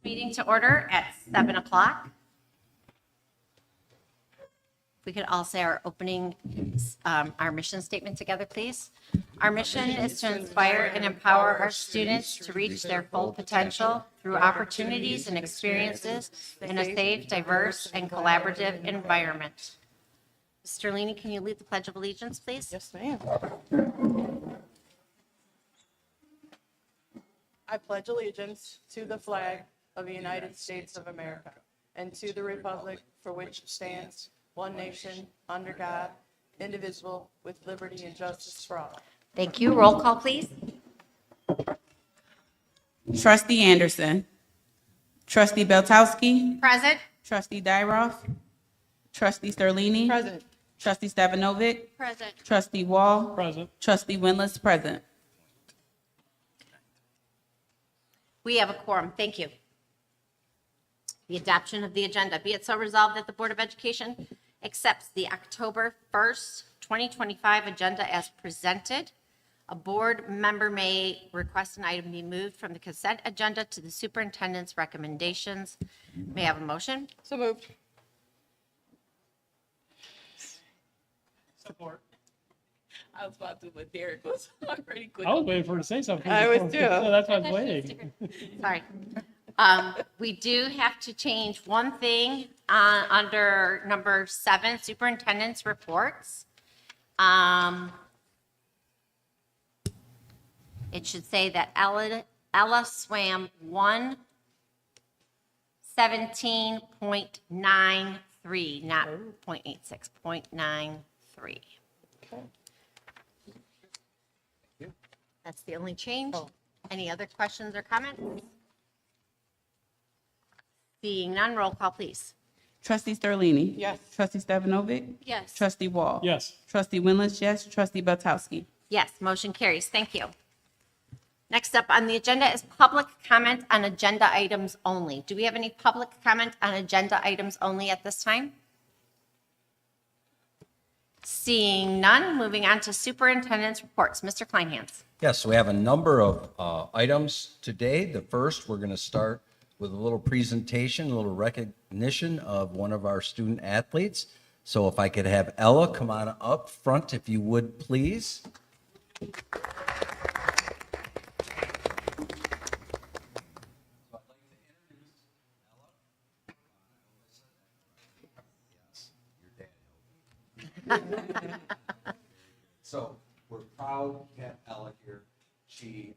Meeting to order at 7 o'clock. We could all say our opening, our mission statement together, please. Our mission is to inspire and empower our students to reach their full potential through opportunities and experiences in a safe, diverse, and collaborative environment. Mr. Leany, can you lead the Pledge of Allegiance, please? Yes, ma'am. I pledge allegiance to the flag of the United States of America and to the republic for which it stands, one nation, under God, indivisible, with liberty and justice for all. Thank you. Roll call, please. Trustee Anderson. Trustee Beltowski. Present. Trustee Dyroff. Trustee Sterlini. Present. Trustee Stavanovic. Present. Trustee Wall. Present. Trustee Winless, present. We have a quorum. Thank you. The adoption of the agenda. Be it so resolved that the Board of Education accepts the October 1st, 2025 agenda as presented. A board member may request an item be moved from the consent agenda to the superintendent's recommendations. May I have a motion? So moved. Support. I was about to, but Derek was already quick. I was waiting for her to say something. I was before- too. That's why I was waiting. Sorry. We do have to change one thing under number 7, superintendent's reports. It should say that Ella swam 117.93, not 0.86, 0.93. Okay. That's the only change. Oh. Any other questions or comments? Seeing none, roll call, please. Trustee Sterlini. Yes. Trustee Stavanovic. Yes. Trustee Wall. Yes. Trustee Winless, yes. Trustee Beltowski. Yes, motion carries. Thank you. Next up on the agenda is public comment on agenda items only. Do we have any public comment on agenda items only at this time? Seeing none, moving on to superintendent's reports. Mr. Kleinhans. Yes, we have a number of items today. The first, we're going to start with a little presentation, a little recognition of one of our student athletes. So if I could have Ella come on up front, if you would, please. So we're proud to have Ella here. She's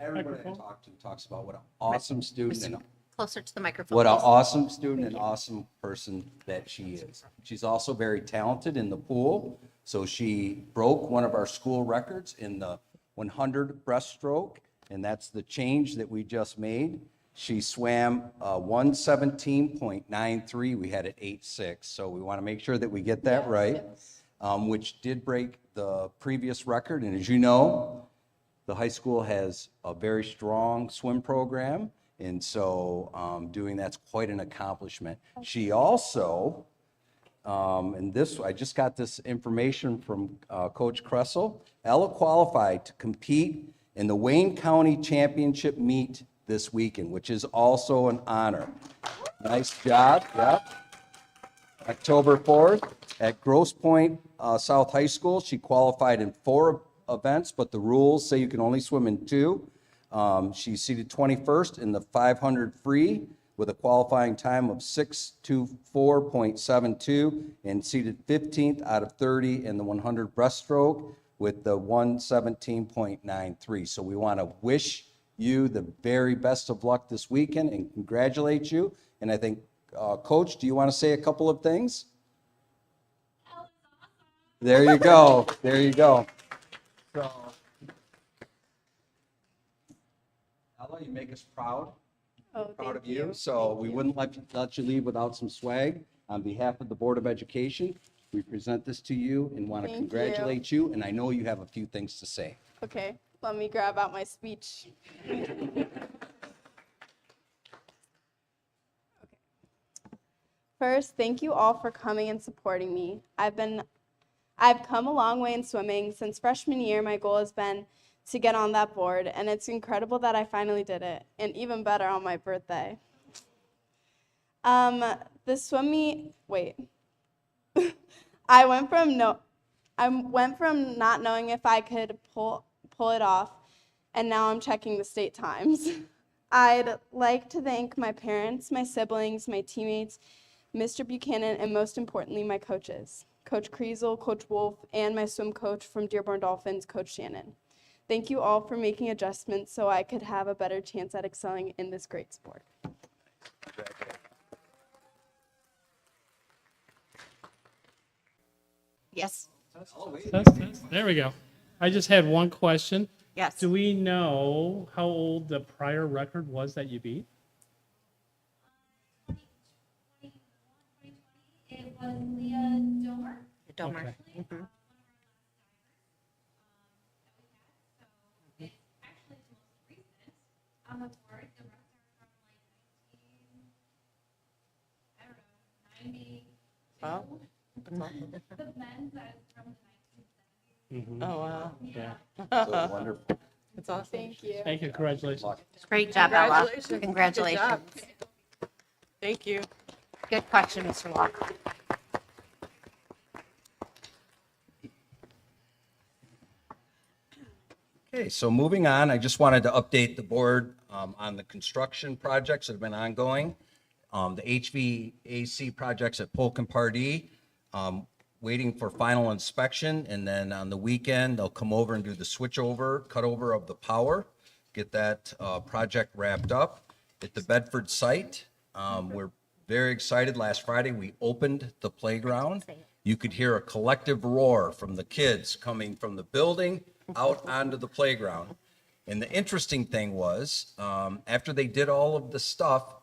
everybody I talk to talks about what an awesome student and Closer to the microphone. what an please. awesome student and awesome person that she is. She's also very talented in the pool. So she broke one of our school records in the 100 breaststroke, and that's the change that we just made. She swam 117.93. We had it 8.6. So we want to make sure that we get that right, which did break the previous record. And as you know, the high school has a very strong swim program. And so doing that's quite an accomplishment. She also, and this, I just got this information from Coach Kressel. Ella qualified to compete in the Wayne County Championship meet this weekend, which is also an honor. Nice job, yep. October 4th at Grosse Pointe South High School. She qualified in 4 events, but the rules say you can only swim in 2. She's seated 21st in the 500 free with a qualifying time of 6:24.72 and seated 15th out of 30 in the 100 breaststroke with the 117.93. So we want to wish you the very best of luck this weekend and congratulate you. And I think, Coach, do you want to say a couple of things? There you go. There you go. So, Ella, you make us proud. Proud of you. So we wouldn't let you leave without some swag. On behalf of the Board of Education, we present this to you and want to Thank you. congratulate you. And I know you have a few things to say. Okay, let me grab out my speech. First, thank you all for coming and supporting me. I've come a long way in swimming. Since freshman year, my goal has been to get on that board, and it's incredible that I finally did it, and even better on my birthday. The swim meet, wait. I went from not knowing if I could pull it off, and now I'm checking the state times. I'd like to thank my parents, my siblings, my teammates, Mr. Buchanan, and most importantly, my coaches, Coach Kriesel, Coach Wolf, and my swim coach from Dearborn Dolphins, Coach Shannon. Thank you all for making adjustments so I could have a better chance at excelling in this great sport. Yes, There we go. I just had one question. yes. Do we know how old the prior record was that you beat? It was Leah Domer. Domer. Okay. Mhm. It's actually the most recent on the board. The rest are from like 90. Wow. The men's is from the 1970s. Oh, wow. Yeah. So wonderful. That's awesome. Thank you. Thank you. Congratulations. Great job, Ella. Congratulations. Good Congratulations. job. Thank you. Good question, Mr. Walker. Okay, so moving on, I just wanted to update the board on the construction projects that have been ongoing. The HVAC projects at Polk and Pardee, waiting for final inspection, and then on the weekend, they'll come over and do the cutover of the power, get that project wrapped up. At the Bedford site, we're very excited. Last Friday, we opened the playground. You could hear a collective roar from the kids coming from the building out onto the playground. And the interesting thing was, after they did all of the stuff,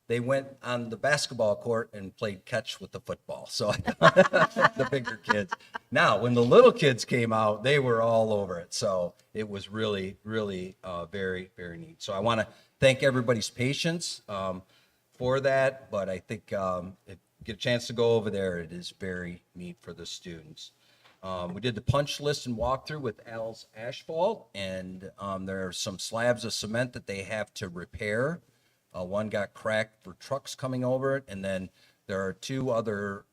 they went on the basketball court and played catch with the football. So the bigger kids. Now, when the little kids came out, they were all over it. So it was really, really very, very neat. So I want to thank everybody's patience for that. But I think if you get a chance to go over there, it is very neat for the students. We did the punch list and walkthrough with Al's Asphalt, and there are some slabs of cement that they have to repair. One got cracked for trucks coming over it, and then there are two other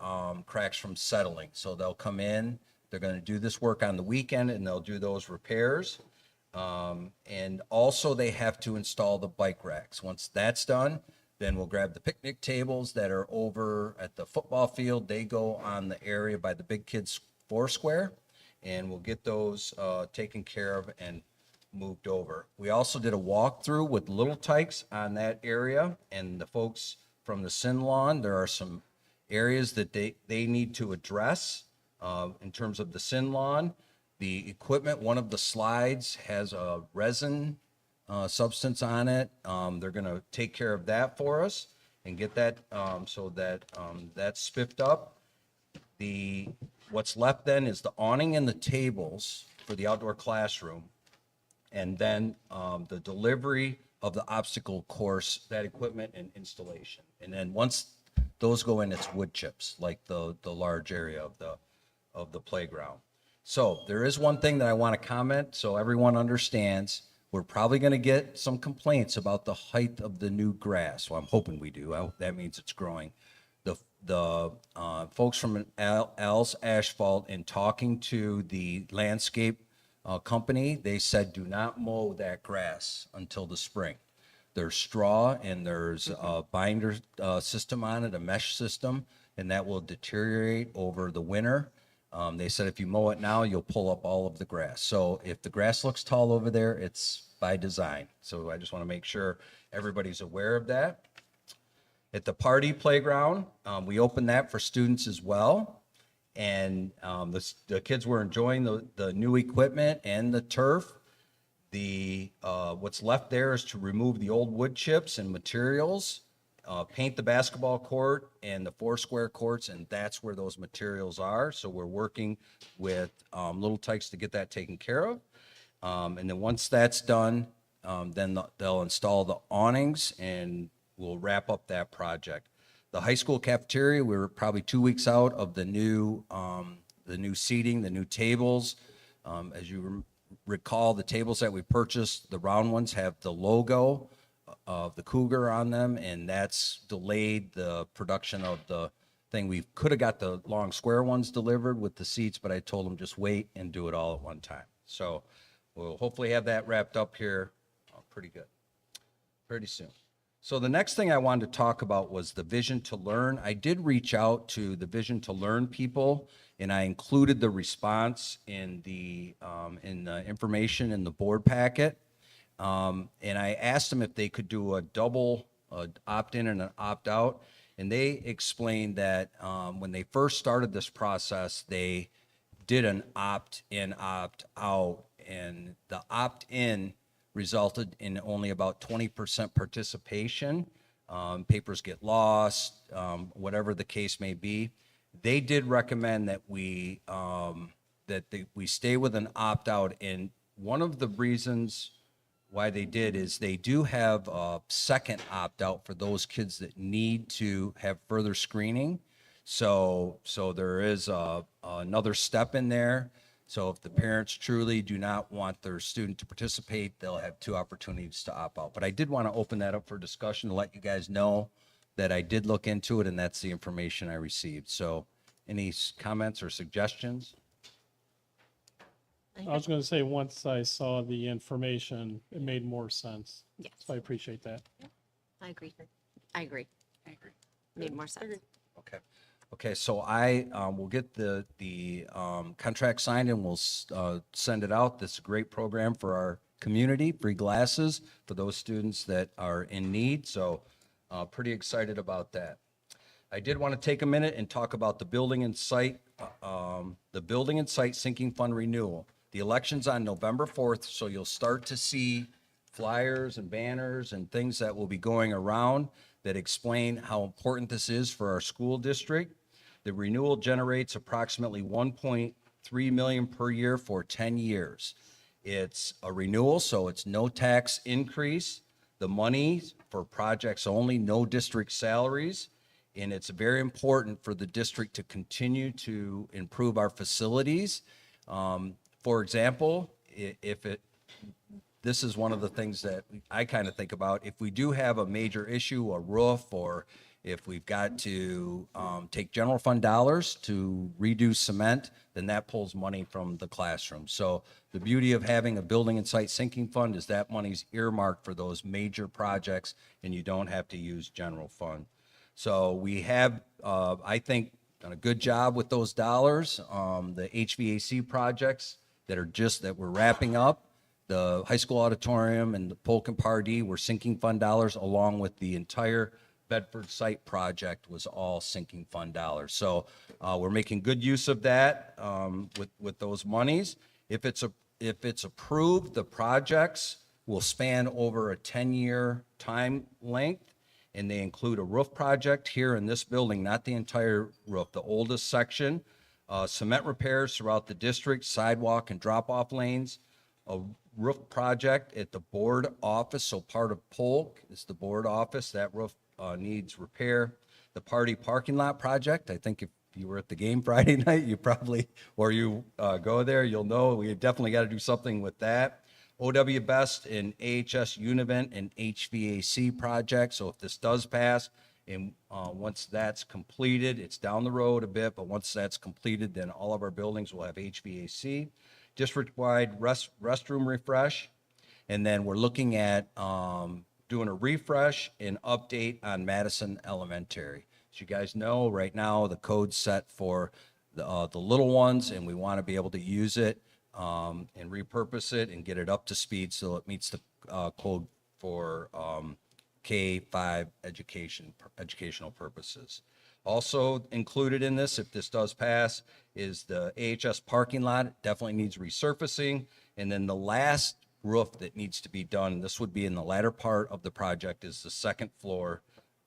cracks from settling. So they'll come in, they're going to do this work on the weekend, and they'll do those repairs. And also they have to install the bike racks. Once that's done, then we'll grab the picnic tables that are over at the football field. They go on the area by the Big Kids Foursquare, and we'll get those taken care of and moved over. We also did a walkthrough with Little Tykes on that area, and the folks from the Sin Lawn, there are some areas that they need to address in terms of the Sin Lawn. The equipment, one of the slides has a resin substance on it. They're going to take care of that for us and get that so that that's spiffed up. What's left then is the awning and the tables for the outdoor classroom, and then the delivery of the obstacle course, that equipment and installation. And then once those go in, it's wood chips, like the large area of the playground. So there is one thing that I want to comment so everyone understands. We're probably going to get some complaints about the height of the new grass. Well, I'm hoping we do. That means it's growing. The folks from Al's Asphalt, in talking to the landscape company, they said do not mow that grass until the spring. There's straw and there's a binder system on it, a mesh system, and that will deteriorate over the winter. They said if you mow it now, you'll pull up all of the grass. So if the grass looks tall over there, it's by design. So I just want to make sure everybody's aware of that. At the Pardee Playground, we opened that for students as well. And the kids were enjoying the new equipment and the turf. What's left there is to remove the old wood chips and materials, paint the basketball court and the Foursquare courts, and that's where those materials are. So we're working with Little Tykes to get that taken care of. And then once that's done, then they'll install the awnings and we'll wrap up that project. The high school cafeteria, we were probably 2 weeks out of the new seating, the new tables. As you recall the tables that we purchased, the round ones have the logo of the Cougar on them, and that's delayed the production of the thing. We could have got the long square ones delivered with the seats, but I told them just wait and do it all at one time. So we'll hopefully have that wrapped up here pretty soon. So the next thing I wanted to talk about was the Vision to Learn. I did reach out to the Vision to Learn people, and I included the response in the information in the board packet. And I asked them if they could do a double opt-in and an opt-out. And they explained that when they first started this process, they did an opt-in, opt-out, and the opt-in resulted in only about 20% participation. Papers get lost, whatever the case may be. They did recommend that we stay with an opt-out, and one of the reasons why they did is they do have a second opt-out for those kids that need to have further screening. So there is another step in there. So if the parents truly do not want their student to participate, they'll have two opportunities to opt out. But I did want to open that up for discussion to let you guys know that I did look into it, and that's the information I received. So any comments or suggestions? I was going to say, once I saw the information, it made more sense. Yes, So I appreciate that. I agree. I agree. Made more sense. Okay. Okay, so I will get the contract signed and we'll send it out. This is a great program for our community, free glasses for those students that are in need. So pretty excited about that. I did want to take a minute and talk about the building and site sinking fund renewal. The election's on November 4th, so you'll start to see flyers and banners and things that will be going around that explain how important this is for our school district. The renewal generates approximately $1.3 million per year for 10 years. It's a renewal, so it's no tax increase. The money for projects only, no district salaries. And it's very important for the district to continue to improve our facilities. For example, this is one of the things that I kind of think about. If we do have a major issue, a roof, or if we've got to take general fund dollars to redo cement, then that pulls money from the classroom. So the beauty of having a building and site sinking fund is that money's earmarked for those major projects, and you don't have to use general fund. So we have, I think, done a good job with those dollars. The HVAC projects that we're wrapping up, the high school auditorium and the Polk and Pardee were sinking fund dollars, along with the entire Bedford site project was all sinking fund dollars. So we're making good use of that with those monies. If it's approved, the projects will span over a 10-year time length, and they include a roof project here in this building, not the entire roof, the oldest section, cement repairs throughout the district, sidewalk and drop-off lanes, a roof project at the board office. So part of Polk is the board office. That roof needs repair. The Pardee parking lot project, I think if you were at the game Friday night, you probably, or you go there, you'll know we definitely got to do something with that. OW Best and AHS Univent and HVAC project. So if this does pass, and once that's completed, it's down the road a bit, but once that's completed, then all of our buildings will have HVAC. District-wide restroom refresh. And then we're looking at doing a refresh and update on Madison Elementary. As you guys know, right now, the code's set for the little ones, and we want to be able to use it and repurpose it and get it up to speed so it meets the code for K-5 educational purposes. Also included in this, if this does pass, is the AHS parking lot. It definitely needs resurfacing. And then the last roof that needs to be done, this would be in the latter part of the project, is the second floor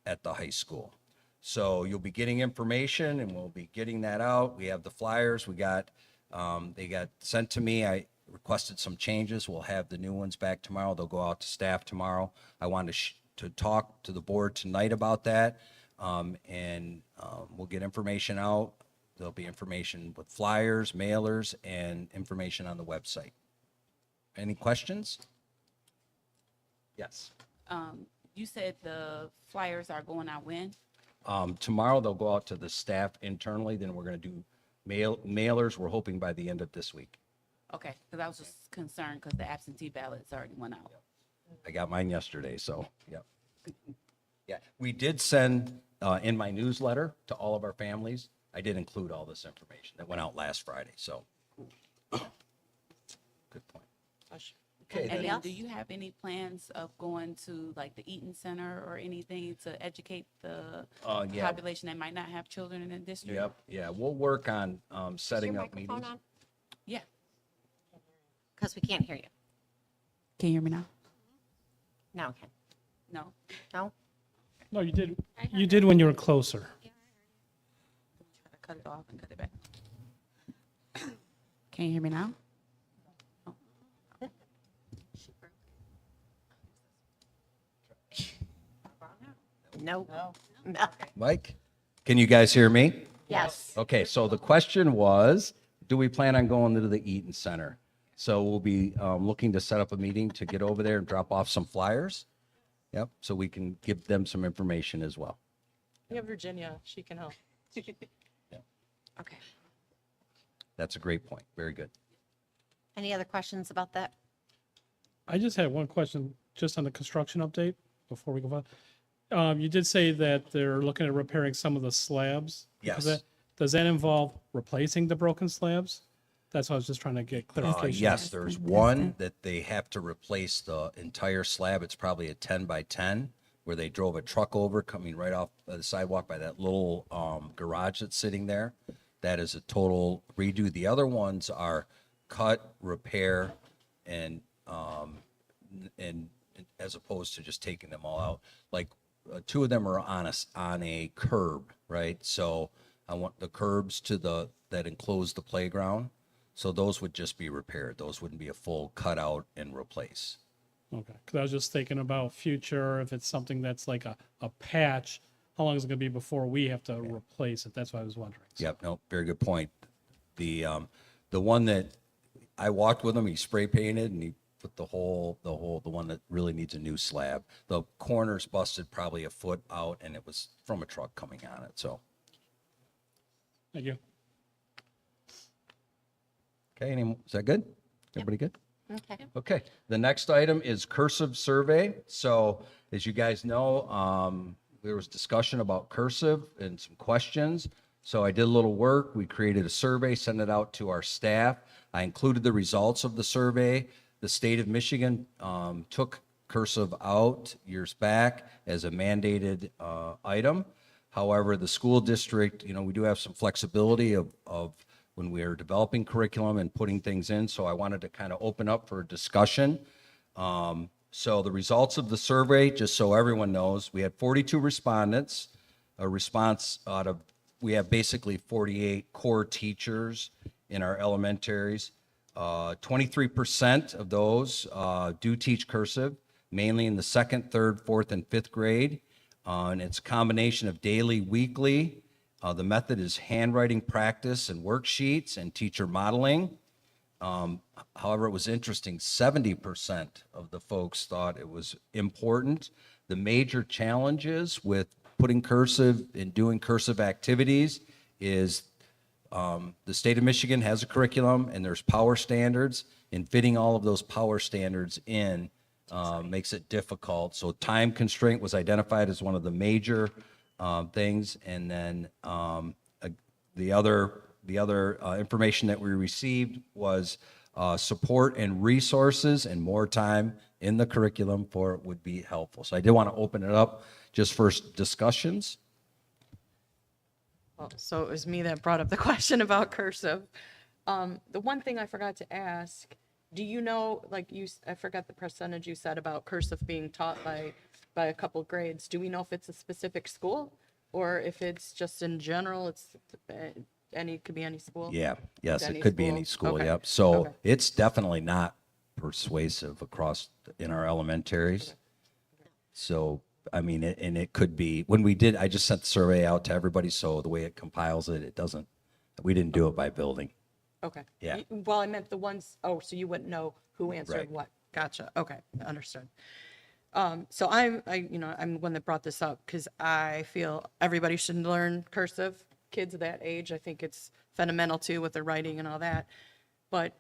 at the high school. So you'll be getting information, and we'll be getting that out. We have the flyers. They got sent to me. I requested some changes. We'll have the new ones back tomorrow. They'll go out to staff tomorrow. I wanted to talk to the board tonight about that, and we'll get information out. There'll be information with flyers, mailers, and information on the website. Any questions? Yes. You said the flyers are going out when? Tomorrow they'll go out to the staff internally, then we're going to do mailers. We're hoping by the end of this week. Okay, because I was just concerned because the absentee ballots already went out. I got mine yesterday, so, yep. Yeah, we did send, in my newsletter to all of our families, I did include all this information that went out last Friday, so. Good point. Okay, And then, then do you have any plans of going to like the Eaton Center or anything to educate the yeah. population that might not have children in the district? yep, yeah, we'll work on, setting up meetings. Yeah. Because we can't hear you. Can you hear me now? Now, Ken. No? No? No, you did when you were closer. Try to cut it off and cut it back. Can you hear me now? No. No. Mike, can you guys hear me? Yes. Okay, so the question was, do we plan on going to the Eaton Center? So we'll be looking to set up a meeting to get over there and drop off some flyers. Yep, so we can give them some information as well. We have Virginia, she can help. Okay. That's a great point. Very good. Any other questions about that? I just had one question just on the construction update before we go on. You did say that they're looking at repairing some of the slabs. Yes. Does that involve replacing the broken slabs? That's what I was just trying to get clarification. Yes, there's one that they have to replace the entire slab. It's probably a 10 by 10 where they drove a truck over coming right off the sidewalk by that little garage that's sitting there. That is a total redo. The other ones are cut, repair, and as opposed to just taking them all out. Like two of them are on a curb, right? So I want the curbs that enclose the playground. So those would just be repaired. Those wouldn't be a full cutout and replace. Okay, because I was just thinking about future, if it's something that's like a patch, how long is it gonna be before we have to replace it? That's what I was wondering. So- Yep, no, very good point. The one that I walked with him, he spray painted and he put the one that really needs a new slab. The corners busted probably a foot out and it was from a truck coming on it, so. Thank you. Okay, is that good? Everybody good? Okay. Okay, the next item is cursive survey. So as you guys know, there was discussion about cursive and some questions. So I did a little work. We created a survey, sent it out to our staff. I included the results of the survey. The state of Michigan took cursive out years back as a mandated item. However, the school district, we do have some flexibility of when we are developing curriculum and putting things in. So I wanted to kind of open up for discussion. So the results of the survey, just so everyone knows, we had 42 respondents. A response we have basically 48 core teachers in our elementaries. 23% of those do teach cursive, mainly in the second, third, fourth, and fifth grade. And it's a combination of daily, weekly. The method is handwriting practice and worksheets and teacher modeling. However, it was interesting, 70% of the folks thought it was important. The major challenges with putting cursive and doing cursive activities is the state of Michigan has a curriculum and there's power standards, and fitting all of those power standards in makes it difficult. So time constraint was identified as one of the major things. And then the other information that we received was support and resources and more time in the curriculum for it would be helpful. So I did want to open it up just for discussions. Well, so it was me that brought up the question about cursive. The one thing I forgot to ask, do you know, I forgot the percentage you said about cursive being taught by a couple grades. Do we know if it's a specific school or if it's just in general, could be any school? Yeah, yes, Any it could be school? any school, Okay. yep. So Okay. it's definitely not persuasive in our elementaries. So, I mean, and it could be, I just sent the survey out to everybody, so the way it compiles it, we didn't do it by building. Okay. Yeah. Well, I meant the ones, oh, so you wouldn't know who answered Right. what. Gotcha. Okay, understood. So I'm the one that brought this up because I feel everybody should learn cursive. Kids of that age, I think it's fundamental too with their writing and all that. But,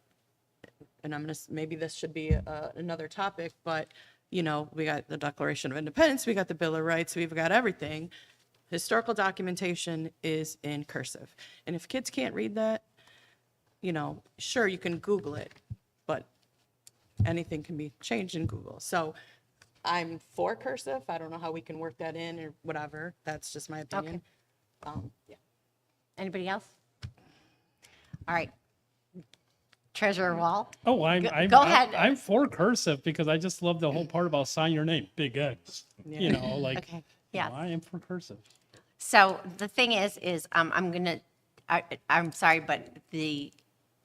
and maybe this should be another topic, but, we got the Declaration of Independence, we got the Bill of Rights, we've got everything. Historical documentation is in cursive. And if kids can't read that, sure, you can Google it, but anything can be changed in Google. So I'm for cursive. I don't know how we can work that in or whatever. That's just my opinion. Yeah. Anybody else? All right. Treasurer Wall? Oh, Go ahead. I'm for cursive because I just love the whole part about sign your name, big X. You know, like, Okay, you yeah. know, I am for cursive. So the thing is I'm sorry, but the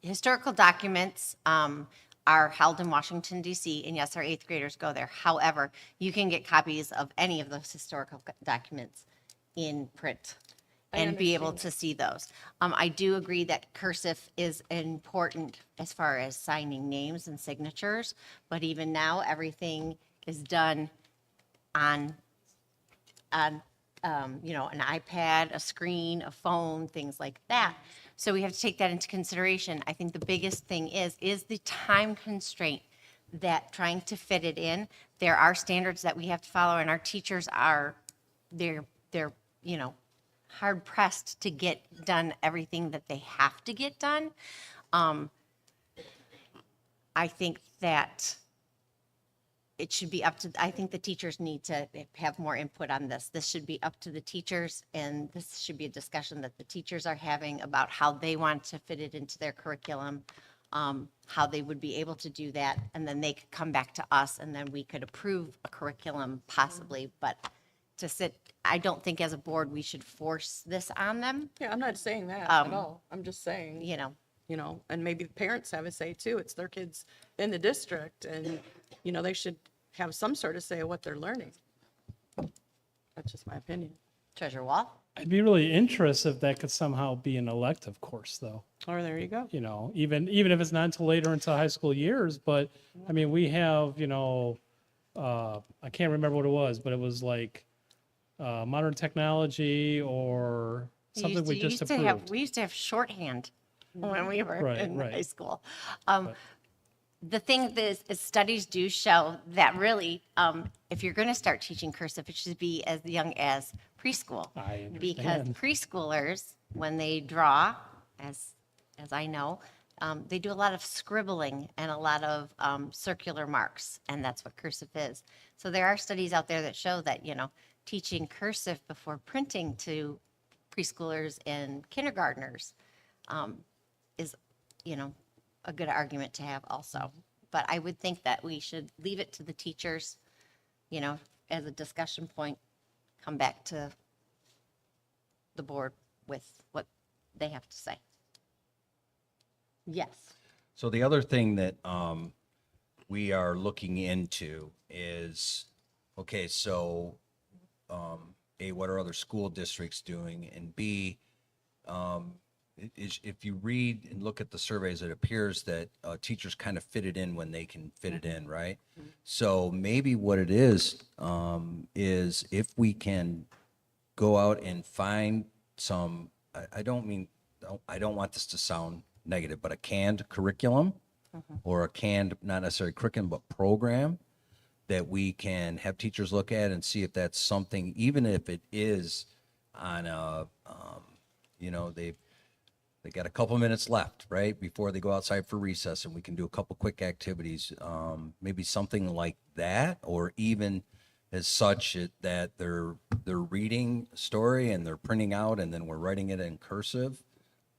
historical documents are held in Washington DC, and yes, our eighth graders go there. However, you can get copies of any of those historical documents in print and be able to see those. I do agree that cursive is important as far as signing names and signatures, but even now, everything is done on an iPad, a screen, a phone, things like that. So we have to take that into consideration. I think the biggest thing is the time constraint that trying to fit it in. There are standards that we have to follow, and our teachers are, they're hard pressed to get done everything that they have to get done. I think that it should be up to, I think the teachers need to have more input on this. This should be up to the teachers, and this should be a discussion that the teachers are having about how they want to fit it into their curriculum, how they would be able to do that, and then they could come back to us, and then we could approve a curriculum possibly, but I don't think as a board we should force this on them, Yeah, I'm not saying that at all. I'm just saying, and maybe the parents have a say too. It's their kids in the district and, they should have some sort of say of what they're learning. That's just my opinion. Treasurer Wall? I'd be really interested if that could somehow be an elective course, though. Or there you go. You know, even if it's not until later into high school years, but I mean, we have, I can't remember what it was, but it was like modern technology or something we just approved. We used to have shorthand when we were Right, in right. high school. The thing is studies do show that really, if you're going to start teaching cursive, it should be as young as preschool. I Because understand. preschoolers, when they draw, as I know, they do a lot of scribbling and a lot of circular marks, and that's what cursive is. So there are studies out there that show that, teaching cursive before printing to preschoolers and kindergartners is, a good argument to have also. But I would think that we should leave it to the teachers, as a discussion point, come back to the board with what they have to say. Yes. So the other thing that we are looking into is, okay, so A, what are other school districts doing? And B, if you read and look at the surveys, it appears that teachers kind of fit it in when they can fit it in, right? So maybe what it is if we can go out and find some, I don't want this to sound negative, but a canned curriculum or a canned, not necessarily curriculum, but program that we can have teachers look at and see if that's something, even if it is on a, they got a couple minutes left, right, before they go outside for recess, and we can do a couple quick activities, maybe something like that, or even as such that they're reading a story and they're printing out, and then we're writing it in cursive,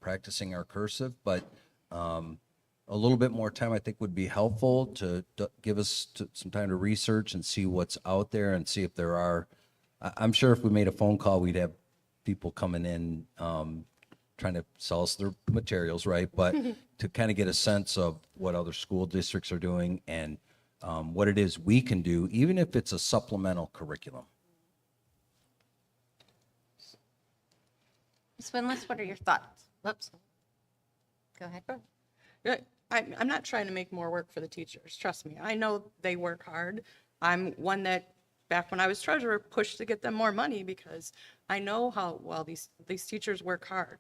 practicing our cursive. But a little bit more time, I think, would be helpful to give us some time to research and see what's out there and see if there are. I'm sure if we made a phone call, we'd have people coming in trying to sell us their materials, right? But to kind of get a sense of what other school districts are doing and what it is we can do, even if it's a supplemental curriculum. Ms. Winless, what are your thoughts? Whoops. Go ahead. Yeah, I'm not trying to make more work for the teachers, trust me. I know they work hard. I'm one that, back when I was treasurer, pushed to get them more money because I know how well these teachers work hard.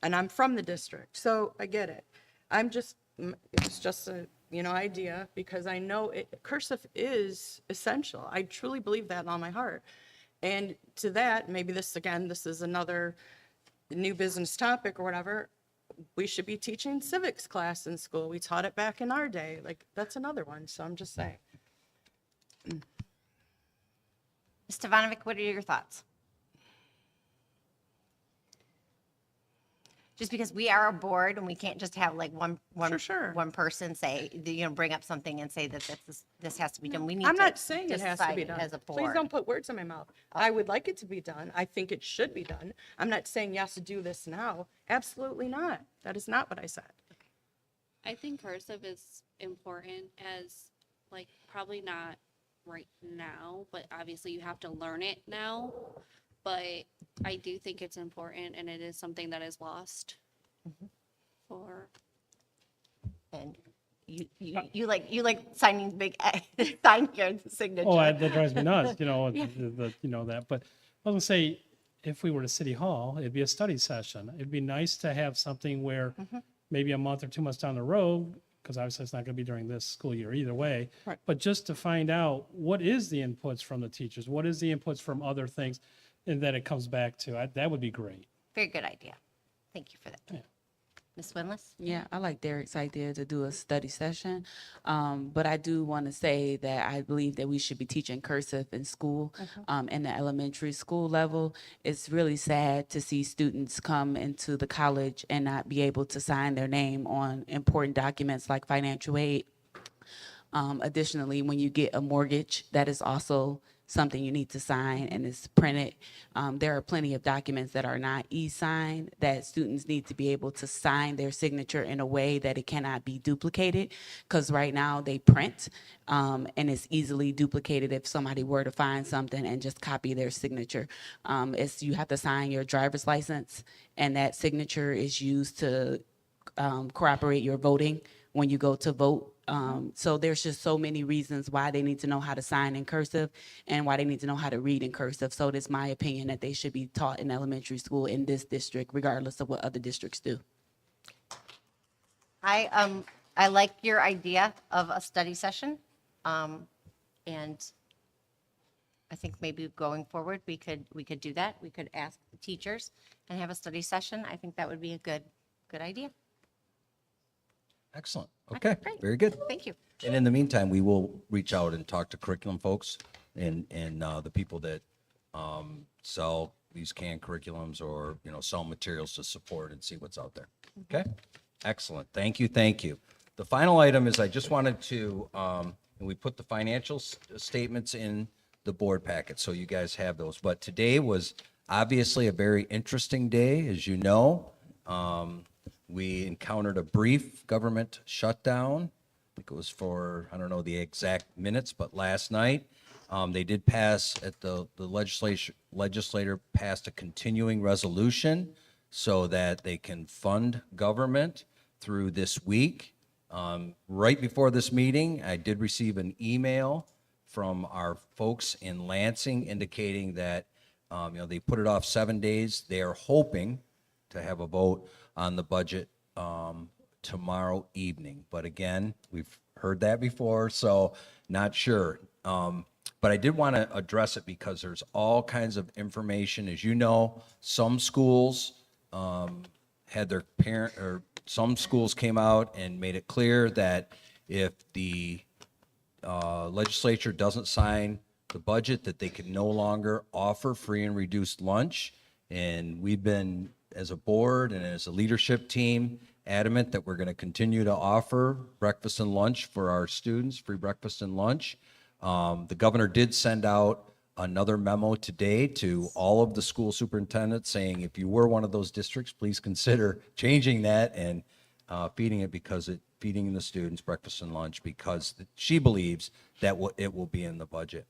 And I'm from the district, so I get it. It's just a, idea, because I know cursive is essential. I truly believe that in all my heart. And to that, maybe this is another new business topic or whatever, we should be teaching civics class in school. We taught it back in our day. Like, that's another one, so I'm just saying. Ms. Stefanovic, what are your thoughts? Just because we are a board and we can't just have like one Sure. one person say, bring up something and say that this has to be done. We need I'm to not saying it has to decide be it done. as a Please board. don't put words in my mouth. I would like it to be done. I think it should be done. I'm not saying you have to do this now. Absolutely not. That is not what I said. I think cursive is important as, like, probably not right now, but obviously you have to learn it now. But I do think it's important, and it is something that is lost for. And you like signing big, sign your signature. Oh, that drives me nuts, that. But I was gonna say, if we were to City Hall, it'd be a study session. It'd be nice to have something where maybe a month or 2 months down the road, because obviously it's not gonna be during this school year either way. Right. But just to find out what is the inputs from the teachers, what is the inputs from other things, and then it comes back to, that would be great. Very good idea. Thank you for that. Yeah. Ms. Winless? Yeah, I like Derek's idea to do a study session. But I do want to say that I believe that we should be teaching cursive in school, in the elementary school level. It's really sad to see students come into the college and not be able to sign their name on important documents like financial aid. Additionally, when you get a mortgage, that is also something you need to sign and it's printed. There are plenty of documents that are not e-signed that students need to be able to sign their signature in a way that it cannot be duplicated, because right now they print and it's easily duplicated if somebody were to find something and just copy their signature. You have to sign your driver's license, and that signature is used to corroborate your voting when you go to vote. So there's just so many reasons why they need to know how to sign in cursive and why they need to know how to read in cursive. So it is my opinion that they should be taught in elementary school in this district, regardless of what other districts do. I like your idea of a study session. And I think maybe going forward, we could do that. We could ask the teachers and have a study session. I think that would be a good idea. Excellent. Okay, great. very good. Thank you. And in the meantime, we will reach out and talk to curriculum folks and the people that sell these canned curriculums or, sell materials to support and see what's out there. Okay? Excellent. Thank you. Thank you. The final item is I just wanted to, and we put the financial statements in the board packet, so you guys have those. But today was obviously a very interesting day, as you know. We encountered a brief government shutdown. I think it was for, I don't know the exact minutes, but last night, they did pass the legislator passed a continuing resolution so that they can fund government through this week. Right before this meeting, I did receive an email from our folks in Lansing indicating that, they put it off 7 days. They are hoping to have a vote on the budget tomorrow evening. But again, we've heard that before, so not sure. But I did want to address it because there's all kinds of information. As you know, some schools had their some schools came out and made it clear that if the legislature doesn't sign the budget, that they can no longer offer free and reduced lunch. And we've been, as a board and as a leadership team, adamant that we're going to continue to offer breakfast and lunch for our students, free breakfast and lunch. The governor did send out another memo today to all of the school superintendents saying if you were one of those districts, please consider changing that and feeding the students breakfast and lunch, because she believes that it will be in the budget.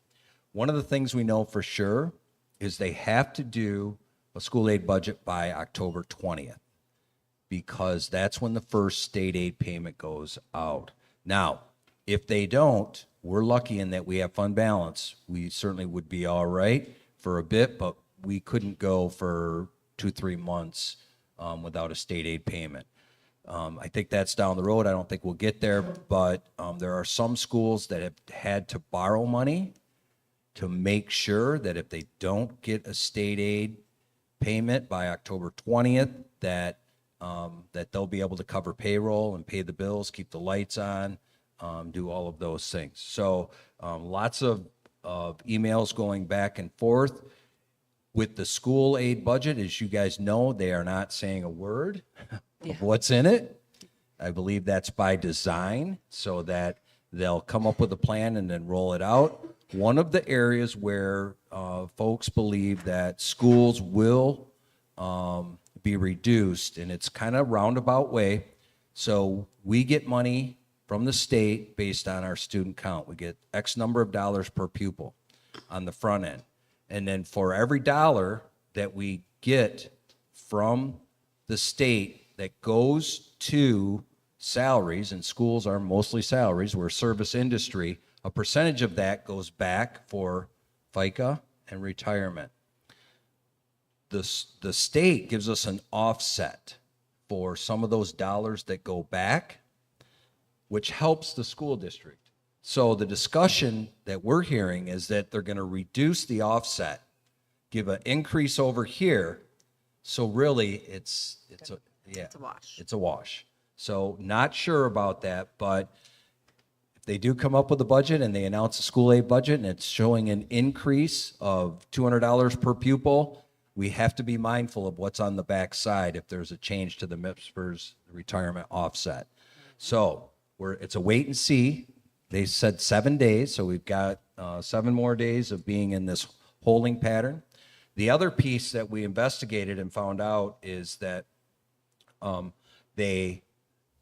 One of the things we know for sure is they have to do a school aid budget by October 20th. because that's when the first state aid payment goes out. Now, if they don't, we're lucky in that we have fund balance. We certainly would be all right for a bit, but we couldn't go for 2-3 months without a state aid payment. I think that's down the road. I don't think we'll get there, but there are some schools that have had to borrow money to make sure that if they don't get a state aid payment by October 20th, that they'll be able to cover payroll and pay the bills, keep the lights on, do all of those things. So lots of emails going back and forth. With the school aid budget, as you guys know, they are not saying a word of what's in it. I believe that's by design, so that they'll come up with a plan and then roll it out. One of the areas where folks believe that schools will be reduced, and it's kind of roundabout way. So we get money from the state based on our student count. We get X number of dollars per pupil on the front end. And then for every dollar that we get from the state that goes to salaries, and schools are mostly salaries, we're a service industry, a percentage of that goes back for FICA and retirement. The state gives us an offset for some of those dollars that go back, which helps the school district. So the discussion that we're hearing is that they're going to reduce the offset, give an increase over here. So really, it's a wash. It's a wash. So not sure about that, but if they do come up with a budget and they announce a school aid budget and it's showing an increase of $200 per pupil, we have to be mindful of what's on the back side if there's a change to the MIPSPERS retirement offset. So it's a wait and see. They said 7 days, so we've got 7 more days of being in this holding pattern. The other piece that we investigated and found out is that they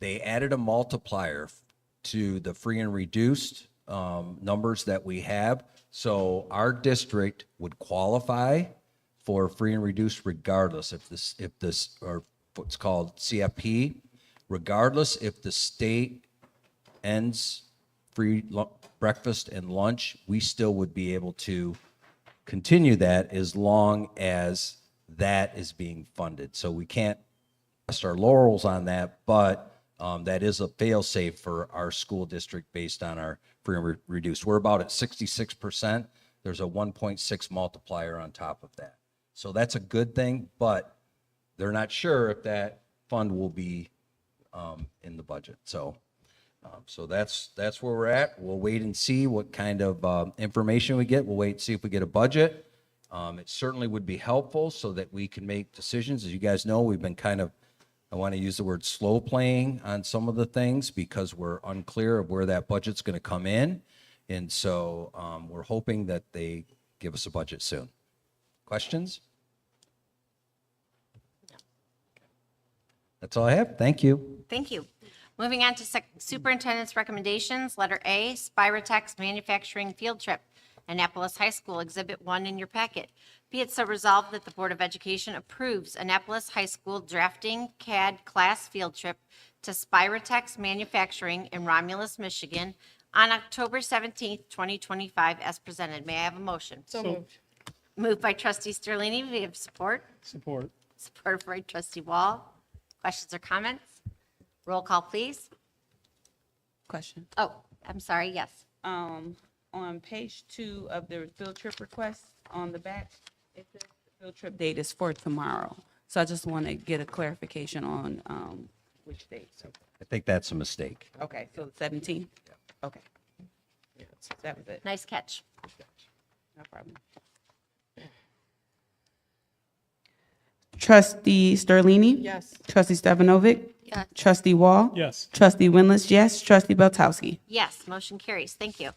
added a multiplier to the free and reduced numbers that we have. So our district would qualify for free and reduced regardless if this or what's called CFP, regardless if the state ends free breakfast and lunch, we still would be able to continue that as long as that is being funded. So we can't rest our laurels on that, but that is a fail-safe for our school district based on our free and reduced. We're about at 66%. There's a 1.6 multiplier on top of that. So that's a good thing, but they're not sure if that fund will be in the budget. So that's where we're at. We'll wait and see what kind of information we get. We'll wait and see if we get a budget. It certainly would be helpful so that we can make decisions. As you guys know, we've been kind of, I want to use the word slow playing on some of the things because we're unclear of where that budget's going to come in. And so we're hoping that they give us a budget soon. Questions? That's all I have. Thank you. Thank you. Moving on to superintendent's recommendations. Letter A, Spiratex Manufacturing Field Trip, Annapolis High School, Exhibit 1 in your packet. Be it so resolved that the Board of Education approves Annapolis High School drafting CAD class field trip to Spiratex Manufacturing in Romulus, Michigan on October 17th, 2025, as presented. May I have a motion? So moved. Moved by trustee Sterlini. We have support. Support. Supported by trustee Wall. Questions or comments? Roll call, please. Question. Oh, I'm sorry, yes. On page 2 of the field trip request, on the back, it says the field trip date is for tomorrow. So I just want to get a clarification on which date. So, I think that's a mistake. okay, so the 17th? Okay. That was it. Nice catch. No problem. Trustee Sterlini? Yes. Trustee Stefanovic? Yes. Trustee Wall? Yes. Trustee Winless, yes. Trustee Beltowski? Yes, motion carries. Thank you.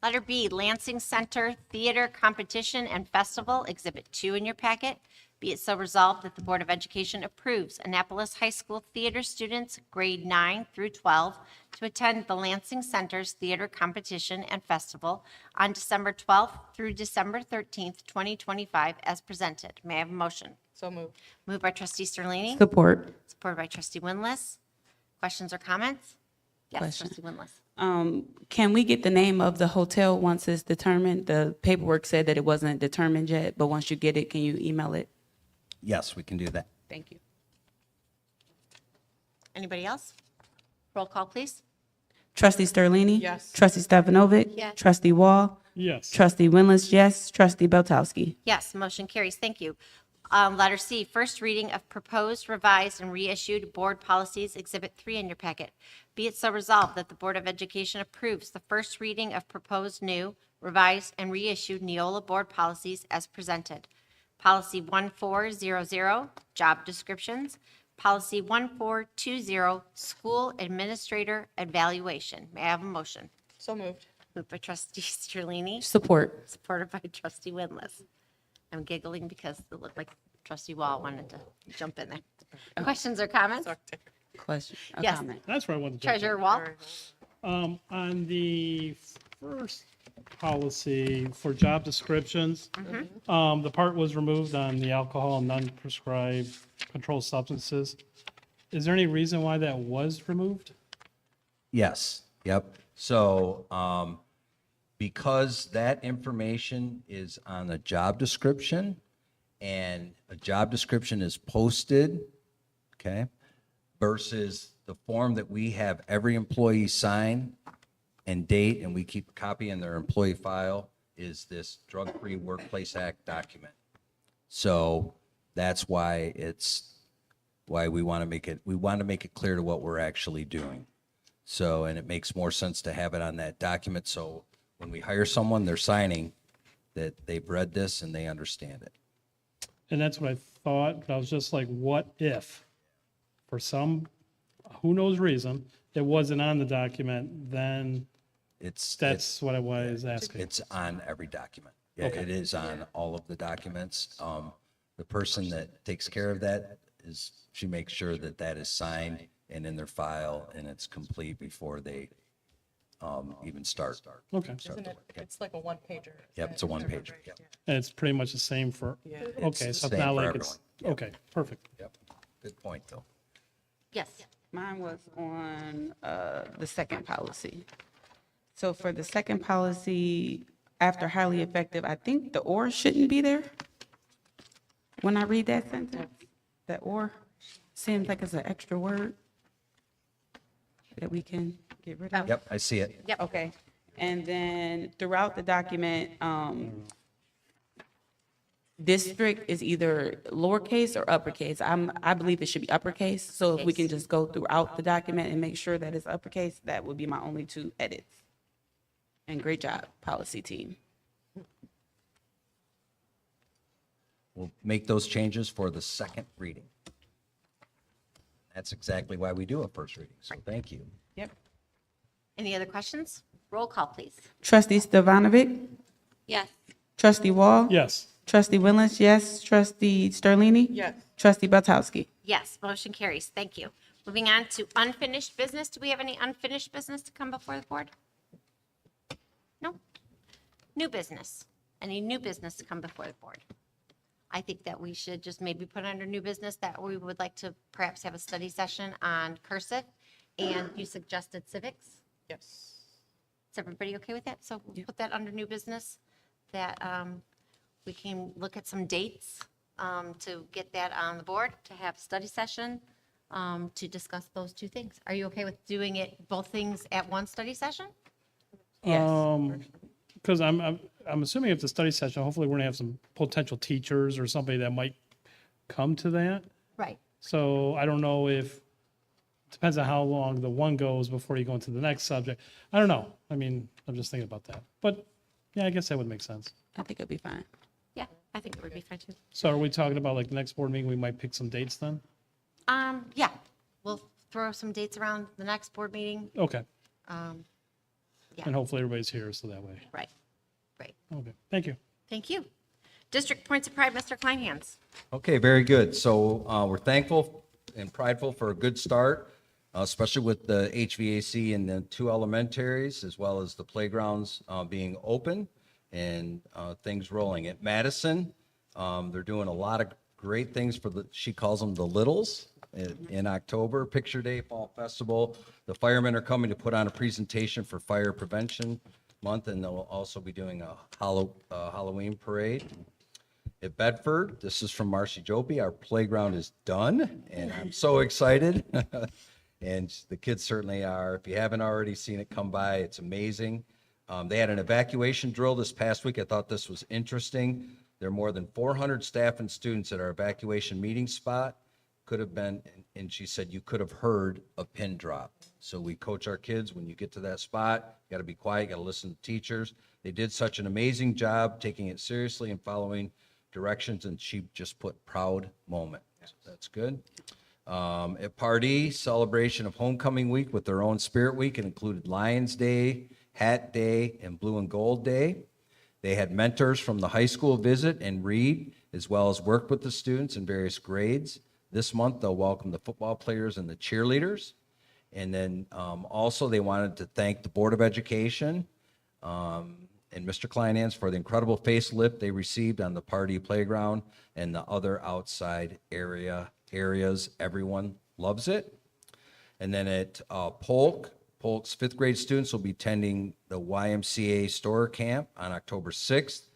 Letter B, Lansing Center Theater Competition and Festival, Exhibit 2 in your packet. Be it so resolved that the Board of Education approves Annapolis High School theater students grade 9 through 12 to attend the Lansing Center's Theater Competition and Festival on December 12th through December 13th, 2025, as presented. May I have a motion? So moved. Moved by trustee Sterlini, Support. supported by trustee Winless. Questions or comments? Yes, Question. trustee Winless. Can we get the name of the hotel once it's determined? The paperwork said that it wasn't determined yet, but once you get it, can you email it? Yes, we can do that. Thank you. Anybody else? Roll call, please. Trustee Sterlini? Yes. Trustee Stefanovic? Yes. Trustee Wall? Yes. Trustee Winless, yes. Trustee Beltowski? Yes, motion carries. Thank you. Letter C, first reading of proposed, revised, and reissued board policies, Exhibit 3 in your packet. Be it so resolved that the Board of Education approves the first reading of proposed new, revised, and reissued Neola board policies as presented. Policy 1400, job descriptions. Policy 1420, school administrator evaluation. May I have a motion? So moved. Moved by trustee Sterlini, Support. supported by trustee Winless. I'm giggling because it looked like trustee Wall wanted to jump in there. Questions or comments? Question, a Yes. comment. That's where I wanted to. jump in. Treasurer Wall? On the first policy for job descriptions, the part was removed on the alcohol and non-prescribed controlled substances. Is there any reason why that was removed? Yes, yep. So, because that information is on a job description and a job description is posted, okay, versus the form that we have every employee sign and date, and we keep a copy in their employee file, is this Drug-Free Workplace Act document. So that's why we want to make it clear to what we're actually doing. So, and it makes more sense to have it on that document, so when we hire someone, they're signing that they've read this and they understand it. And that's what I thought, but I was just like, what if, for some, who knows reason, it wasn't on the document, then that's what I was asking. It's on every document. Yeah, Okay. it is on all of the documents. The person that takes care of that she makes sure that that is signed and in their file and it's complete before they even start. Okay. Isn't it, it's like a one-pager. Yep, it's a one-pager. Yep. And it's pretty much the same for, Yeah. okay, It's so the it's same not for like it's, everyone. okay, perfect. Yep. Good point, though. Yes. Mine was on the second policy. So for the second policy, after highly effective, I think the or shouldn't be there. When I read that sentence, that or seems like it's an extra word that we can get rid of. Yep, I see it. Yep. Okay, and then throughout the document, district is either lowercase or uppercase. I believe it should be uppercase, so if we can just go throughout the document and make sure that it's uppercase, that would be my only two edits. And great job, policy team. We'll make those changes for the second reading. That's exactly why we do a first reading, so thank you. Yep. Any other questions? Roll call, please. Trustee Stefanovic, Yes. trustee Wall. Yes. Trustee Winless, yes. Trustee Sterlini. Yes. Trustee Beltowski. Yes, motion carries. Thank you. Moving on to unfinished business. Do we have any unfinished business to come before the board? No? New business. Any new business to come before the board? I think that we should just maybe put under new business that we would like to perhaps have a study session on cursive, and you suggested civics. Yes. Is everybody okay with that? So we'll put that under new business, that we can look at some dates to get that on the board, to have a study session, to discuss those two things. Are you okay with doing it, both things at one study session? Yes. Because I'm assuming if the study session, hopefully we're gonna have some potential teachers or somebody that might come to that. Right. So I don't know if, depends on how long the one goes before you go into the next subject. I don't know. I mean, I'm just thinking about that. But yeah, I guess that would make sense. I think it'll be fine. Yeah, I think it would be fine too. So are we talking about like the next board meeting, we might pick some dates then? Yeah, we'll throw some dates around the next board meeting. Okay. Yeah. And hopefully everybody's here, so that way. Right, right. Okay, thank you. Thank you. District Points of Pride, Mr. Kleinhands. Okay, very good. So we're thankful and prideful for a good start, especially with the HVAC in the 2 elementaries, as well as the playgrounds being open and things rolling. At Madison, they're doing a lot of great things for she calls them the littles in October, Picture Day, Fall Festival. The firemen are coming to put on a presentation for Fire Prevention Month, and they'll also be doing a Halloween parade. At Bedford, this is from Marcy Jopi. Our playground is done, and I'm so excited. And the kids certainly are. If you haven't already seen it, come by. It's amazing. They had an evacuation drill this past week. I thought this was interesting. There are more than 400 staff and students at our evacuation meeting spot. Could have been, and she said, you could have heard a pin drop. So we coach our kids, when you get to that spot, you got to be quiet, you got to listen to teachers. They did such an amazing job taking it seriously and following directions, and she just put proud moment. So that's good. At Pardee, celebration of homecoming week with their own spirit week. It included Lions Day, Hat Day, and Blue and Gold Day. They had mentors from the high school visit and read, as well as work with the students in various grades. This month, they'll welcome the football players and the cheerleaders. And then also they wanted to thank the Board of Education and Mr. Kleinhands for the incredible facelift they received on the Pardee playground and the other outside areas. Everyone loves it. And then at Polk's 5th grade students will be attending the YMCA Store Camp on October 6th.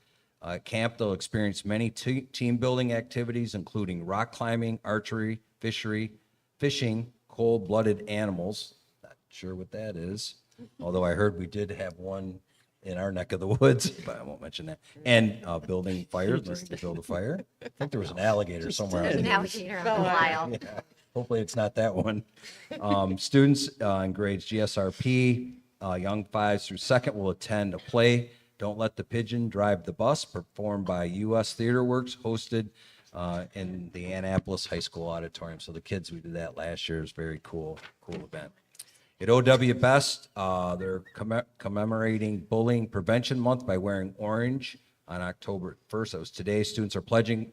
At camp, they'll experience many team building activities, including rock climbing, archery, fishing, cold-blooded animals. Not sure what that is, although I heard we did have one in our neck of the woods, but I won't mention that. And building fires, learning to build a fire. I think there was an alligator somewhere. There's an alligator on the Lyle. Yeah, hopefully it's not that one. Students in grades GSRP, young 5s through 2nd will attend a play, Don't Let the Pigeon Drive the Bus, performed by U.S. Theater Works, hosted in the Annapolis High School auditorium. So the kids, we did that last year. It's very cool event. At OW Best, they're commemorating Bullying Prevention Month by wearing orange on October 1st. That was today. Students are pledging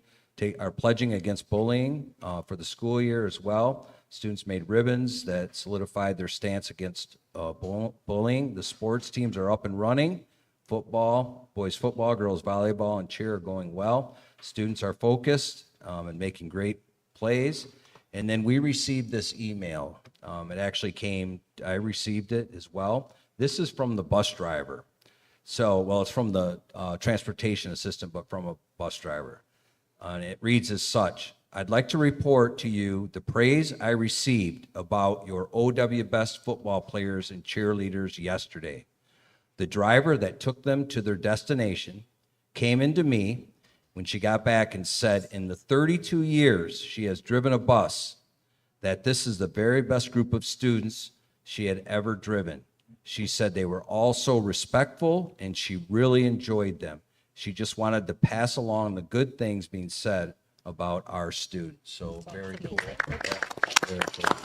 against bullying for the school year as well. Students made ribbons that solidified their stance against bullying. The sports teams are up and running. Football, boys football, girls volleyball, and cheer are going well. Students are focused and making great plays. And then we received this email. It actually came, I received it as well. This is from the bus driver. So, well, it's from the transportation assistant, but from a bus driver. And it reads as such: I'd like to report to you the praise I received about your OW Best football players and cheerleaders yesterday. The driver that took them to their destination came into me when she got back and said in the 32 years she has driven a bus that this is the very best group of students she had ever driven. She said they were all so respectful and she really enjoyed them. She just wanted to pass along the good things being said about our students. So very cool. Very cool.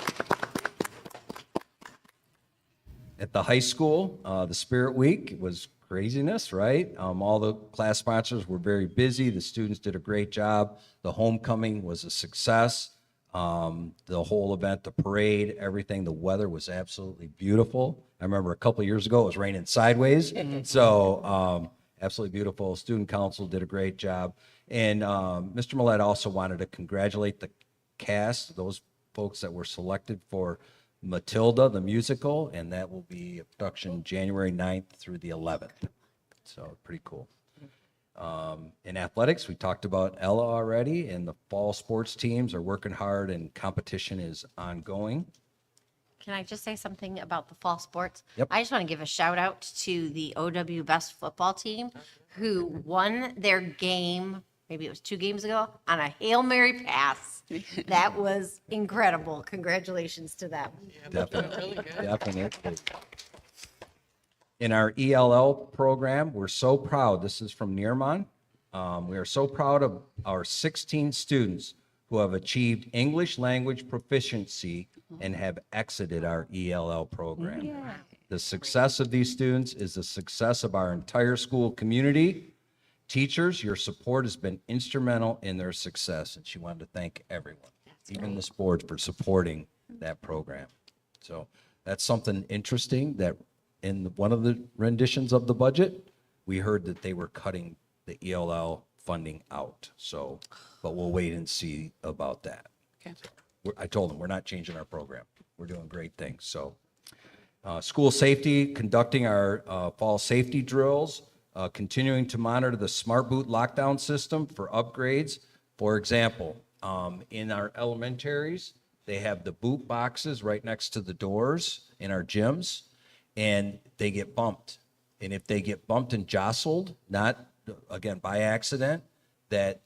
At the high school, the Spirit Week was craziness, right? All the class sponsors were very busy. The students did a great job. The homecoming was a success. The whole event, the parade, everything, the weather was absolutely beautiful. I remember a couple of years ago, it was raining sideways. So absolutely beautiful. Student council did a great job. And Mr. Millett also wanted to congratulate the cast, those folks that were selected for Matilda, the musical, and that will be a production January 9th through the 11th. So pretty cool. In athletics, we talked about Ella already, and the fall sports teams are working hard and competition is ongoing. Can I just say something about the fall sports? Yep. I just want to give a shout out to the OW Best football team who won their game, maybe it was 2 games ago, on a Hail Mary pass. That was incredible. Congratulations to them. Definitely. Definitely. In our ELL program, we're so proud. This is from Nearmon. We are so proud of our 16 students who have achieved English language proficiency and have exited our ELL program. The success of these students is the success of our entire school community. Teachers, your support has been instrumental in their success, and she wanted to thank everyone, even this board, for supporting that program. So that's something interesting that in one of the renditions of the budget, we heard that they were cutting the ELL funding out. So, but we'll wait and see about that. Okay. I told them, we're not changing our program. We're doing great things. So, school safety, conducting our fall safety drills, continuing to monitor the Smart Boot lockdown system for upgrades. For example, in our elementaries, they have the boot boxes right next to the doors in our gyms, and they get bumped. And if they get bumped and jostled, not, again, by accident, that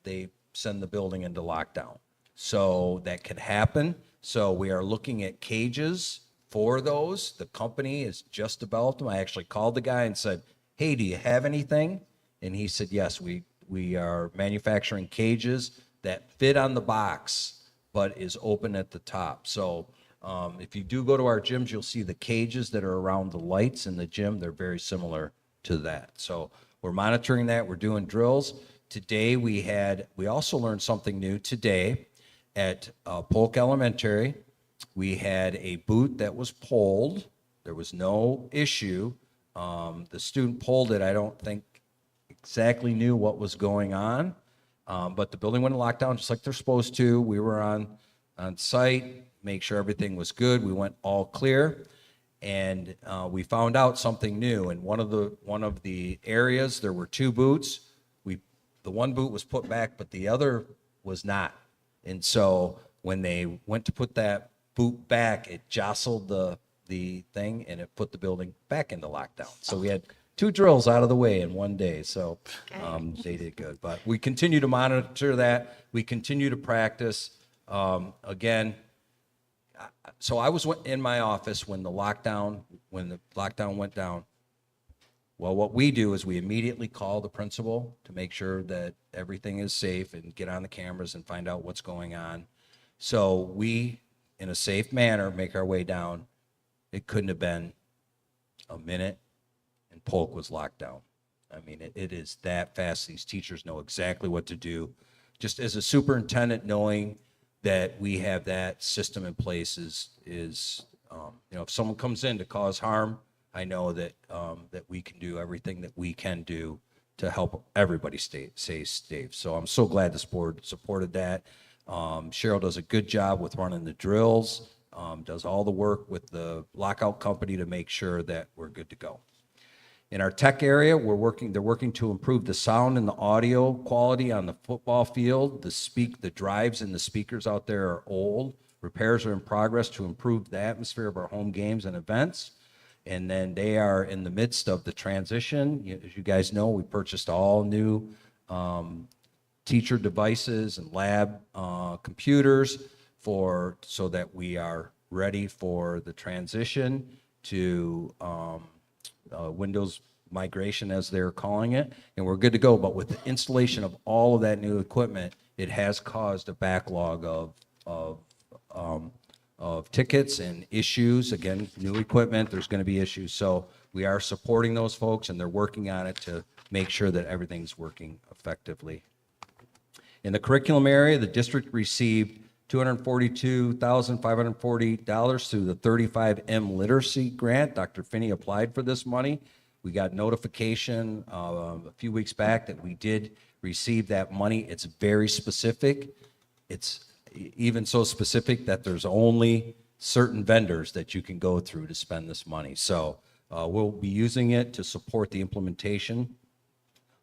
they send the building into lockdown. So that can happen. So we are looking at cages for those. The company has just developed them. I actually called the guy and said, hey, do you have anything? And he said, yes, we are manufacturing cages that fit on the box, but is open at the top. So if you do go to our gyms, you'll see the cages that are around the lights in the gym. They're very similar to that. So we're monitoring that. We're doing drills. Today we also learned something new today at Polk Elementary. We had a boot that was pulled. There was no issue. The student pulled it. I don't think exactly knew what was going on, but the building went in lockdown just like they're supposed to. We were on site, make sure everything was good. We went all clear, and we found out something new. In one of the areas, there were two boots. The one boot was put back, but the other was not. And so when they went to put that boot back, it jostled the thing, and it put the building back into lockdown. So we had 2 drills out of the way in one day. So they did good. But we continue to monitor that. We continue to practice. Again, so I was in my office when the lockdown went down. Well, what we do is we immediately call the principal to make sure that everything is safe and get on the cameras and find out what's going on. So we, in a safe manner, make our way down. It couldn't have been a minute, and Polk was locked down. I mean, it is that fast. These teachers know exactly what to do. Just as a superintendent, knowing that we have that system in place is if someone comes in to cause harm, I know that that we can do everything that we can do to help everybody stay safe. So I'm so glad this board supported that. Cheryl does a good job with running the drills, does all the work with the lockout company to make sure that we're good to go. In our tech area, they're working to improve the sound and the audio quality on the football field. The drives and the speakers out there are old. Repairs are in progress to improve the atmosphere of our home games and events. And then they are in the midst of the transition. As you guys know, we purchased all new teacher devices and lab computers so that we are ready for the transition to Windows migration, as they're calling it, and we're good to go. But with the installation of all of that new equipment, it has caused a backlog of tickets and issues. Again, new equipment, there's going to be issues. So we are supporting those folks, and they're working on it to make sure that everything's working effectively. In the curriculum area, the district received $242,540 through the 35M Literacy Grant. Dr. Finney applied for this money. We got notification a few weeks back that we did receive that money. It's very specific. It's even so specific that there's only certain vendors that you can go through to spend this money. So we'll be using it to support the implementation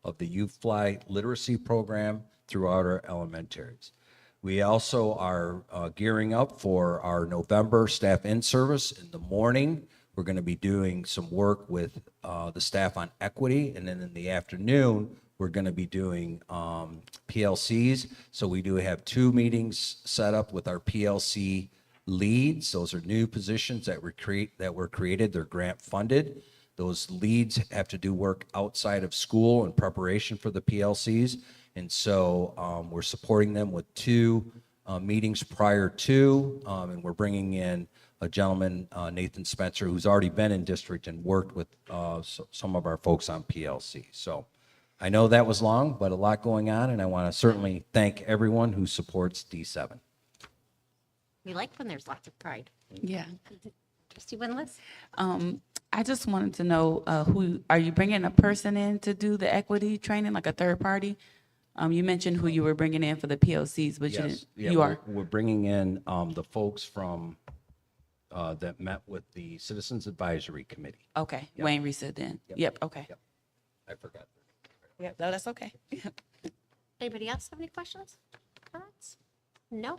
of the YouFly literacy program throughout our elementaries. We also are gearing up for our November staff in-service. In the morning, we're going to be doing some work with the staff on equity, and then in the afternoon, we're going to be doing PLCs. So we do have 2 meetings set up with our PLC leads. Those are new positions that were created. They're grant funded. Those leads have to do work outside of school in preparation for the PLCs. And so we're supporting them with 2 meetings prior to, and we're bringing in a gentleman, Nathan Spencer, who's already been in district and worked with some of our folks on PLC. So I know that was long, but a lot going on, and I want to certainly thank everyone who supports D7. We like when there's lots of pride. Yeah. Trustee Winless? I just wanted to know, who, are you bringing a person in to do the equity training, like a third party? You mentioned who you were bringing in for the POCs, but you Yes, didn't, yeah, you are? we're bringing in the folks from, that met with the Citizens Advisory Committee. Okay, Yep. Wayne Reese then. Yep. Yep, okay. Yep. I forgot. Yep, no, that's okay. Anybody else have any questions? Comments? No?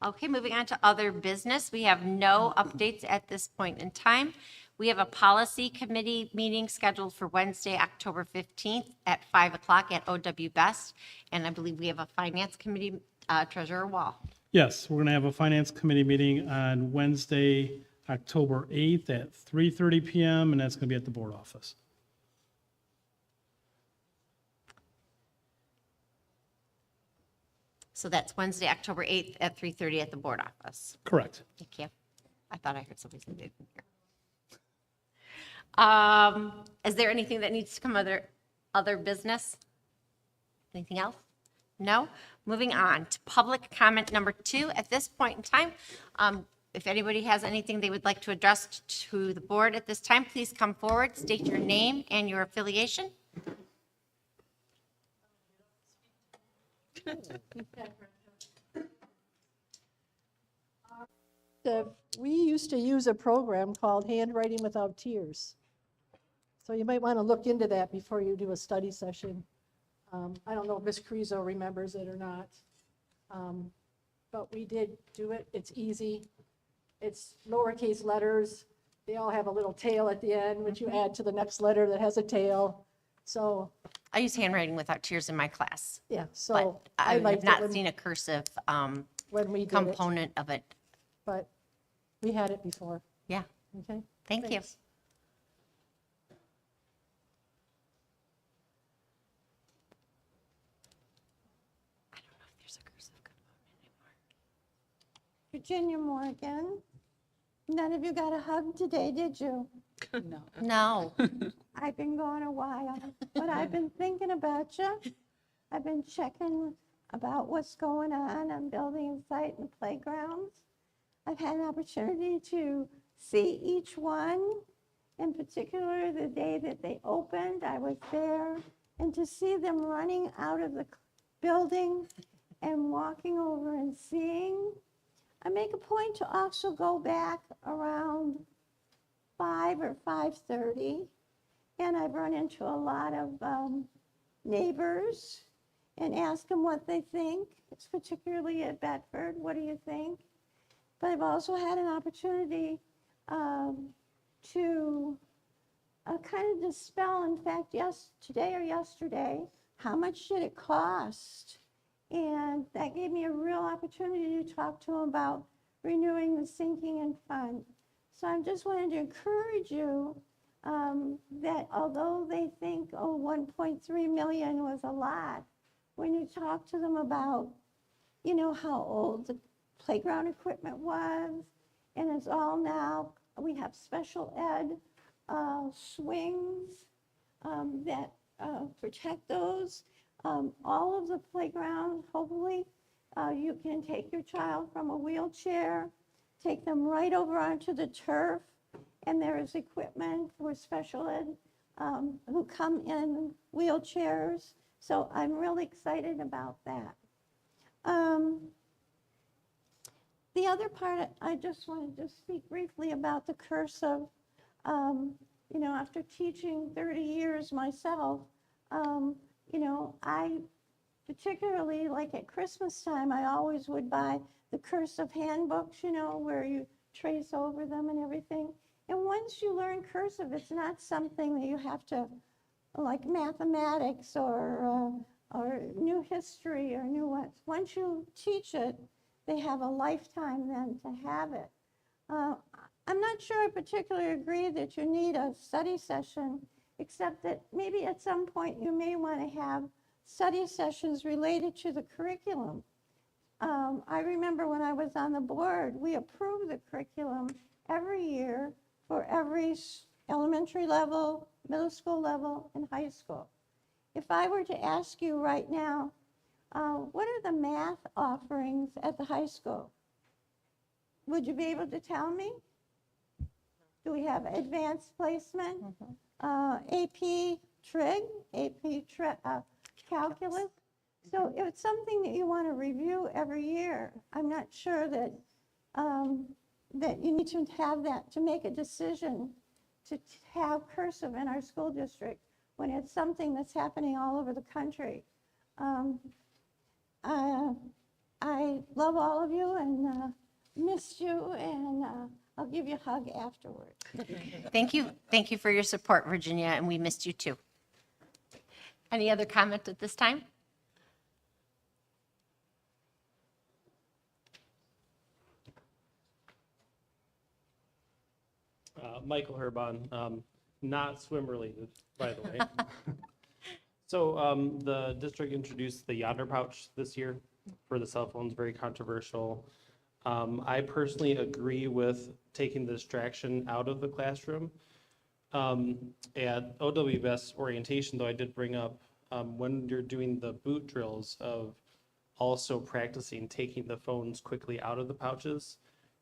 Okay, moving on to other business. We have no updates at this point in time. We have a policy committee meeting scheduled for Wednesday, October 15th at 5 o'clock at OW Best. And I believe we have a finance committee, Treasurer Wall. Yes, we're going to have a finance committee meeting on Wednesday, October 8th at 3:30 PM, and that's going to be at the board office. So that's Wednesday, October 8th at 3:30 at the board office. Correct. Thank you. I thought I heard somebody say they didn't hear. Is there anything that needs to come other business? Anything else? No? Moving on to public comment number 2. At this point in time, if anybody has anything they would like to address to the board at this time, please come forward, state your name and your affiliation. We used to use a program called Handwriting Without Tears. So you might want to look into that before you do a study session. I don't know if Ms. Crezo remembers it or not. But we did do it. It's easy. It's lowercase letters. They all have a little tail at the end, which you add to the next letter that has a tail. So, I use handwriting without tears in my class, yeah, but so I I have liked not it seen a cursive when we did it, component of it. but we had it before, Yeah, okay? thank you. Thanks. I don't know if there's a cursive component anymore. Virginia Morgan. None of you got a hug today, did you? No. No. I've been gone a while, but I've been thinking about you. I've been checking about what's going on. I'm building a site and playgrounds. I've had an opportunity to see each one, in particular the day that they opened, I was there, and to see them running out of the building and walking over and seeing. I make a point to also go back around 5 or 5:30, and I've run into a lot of neighbors and ask them what they think. It's particularly at Bedford, what do you think? But I've also had an opportunity to kind of dispel, in fact, today or yesterday, how much did it cost? And that gave me a real opportunity to talk to them about renewing the sinking and fund. So I'm just wanting to encourage you that although they think, oh, 1.3 million was a lot, when you talk to them about, you know, how old the playground equipment was, and it's all now, we have special ed swings that protect those. All of the playground, hopefully, you can take your child from a wheelchair, take them right over onto the turf, and there is equipment for special ed who come in wheelchairs. So I'm really excited about that. The other part, I just wanted to speak briefly about the cursive. You know, after teaching 30 years myself, you know, I particularly, like at Christmas time, I always would buy the cursive handbooks, you know, where you trace over them and everything. And once you learn cursive, it's not something that you have to, like mathematics or new history or new what. Once you teach it, they have a lifetime then to have it. I'm not sure I particularly agree that you need a study session, except that maybe at some point you may want to have study sessions related to the curriculum. I remember when I was on the board, we approved the curriculum every year for every elementary level, middle school level, and high school. if I were to ask you right now, what are the math offerings at the high school? Would you be able to tell me? Do we have advanced placement, AP Trig, calculus? So it's something that you want to review every year. I'm not sure that that you need to have that to make a decision to have cursive in our school district when it's something that's happening all over the country. I love all of you and missed you, and I'll give you a hug afterward. Thank you. Thank you for your support, Virginia, and we missed you too. Any other comment at this time? Michael Herbon, not swim related, by the way. So the district introduced the Yonder pouch this year for the cell phones, very controversial. I personally agree with taking the distraction out of the classroom. At OWS orientation, though, I did bring up when you're doing the boot drills of also practicing taking the phones quickly out of the pouches.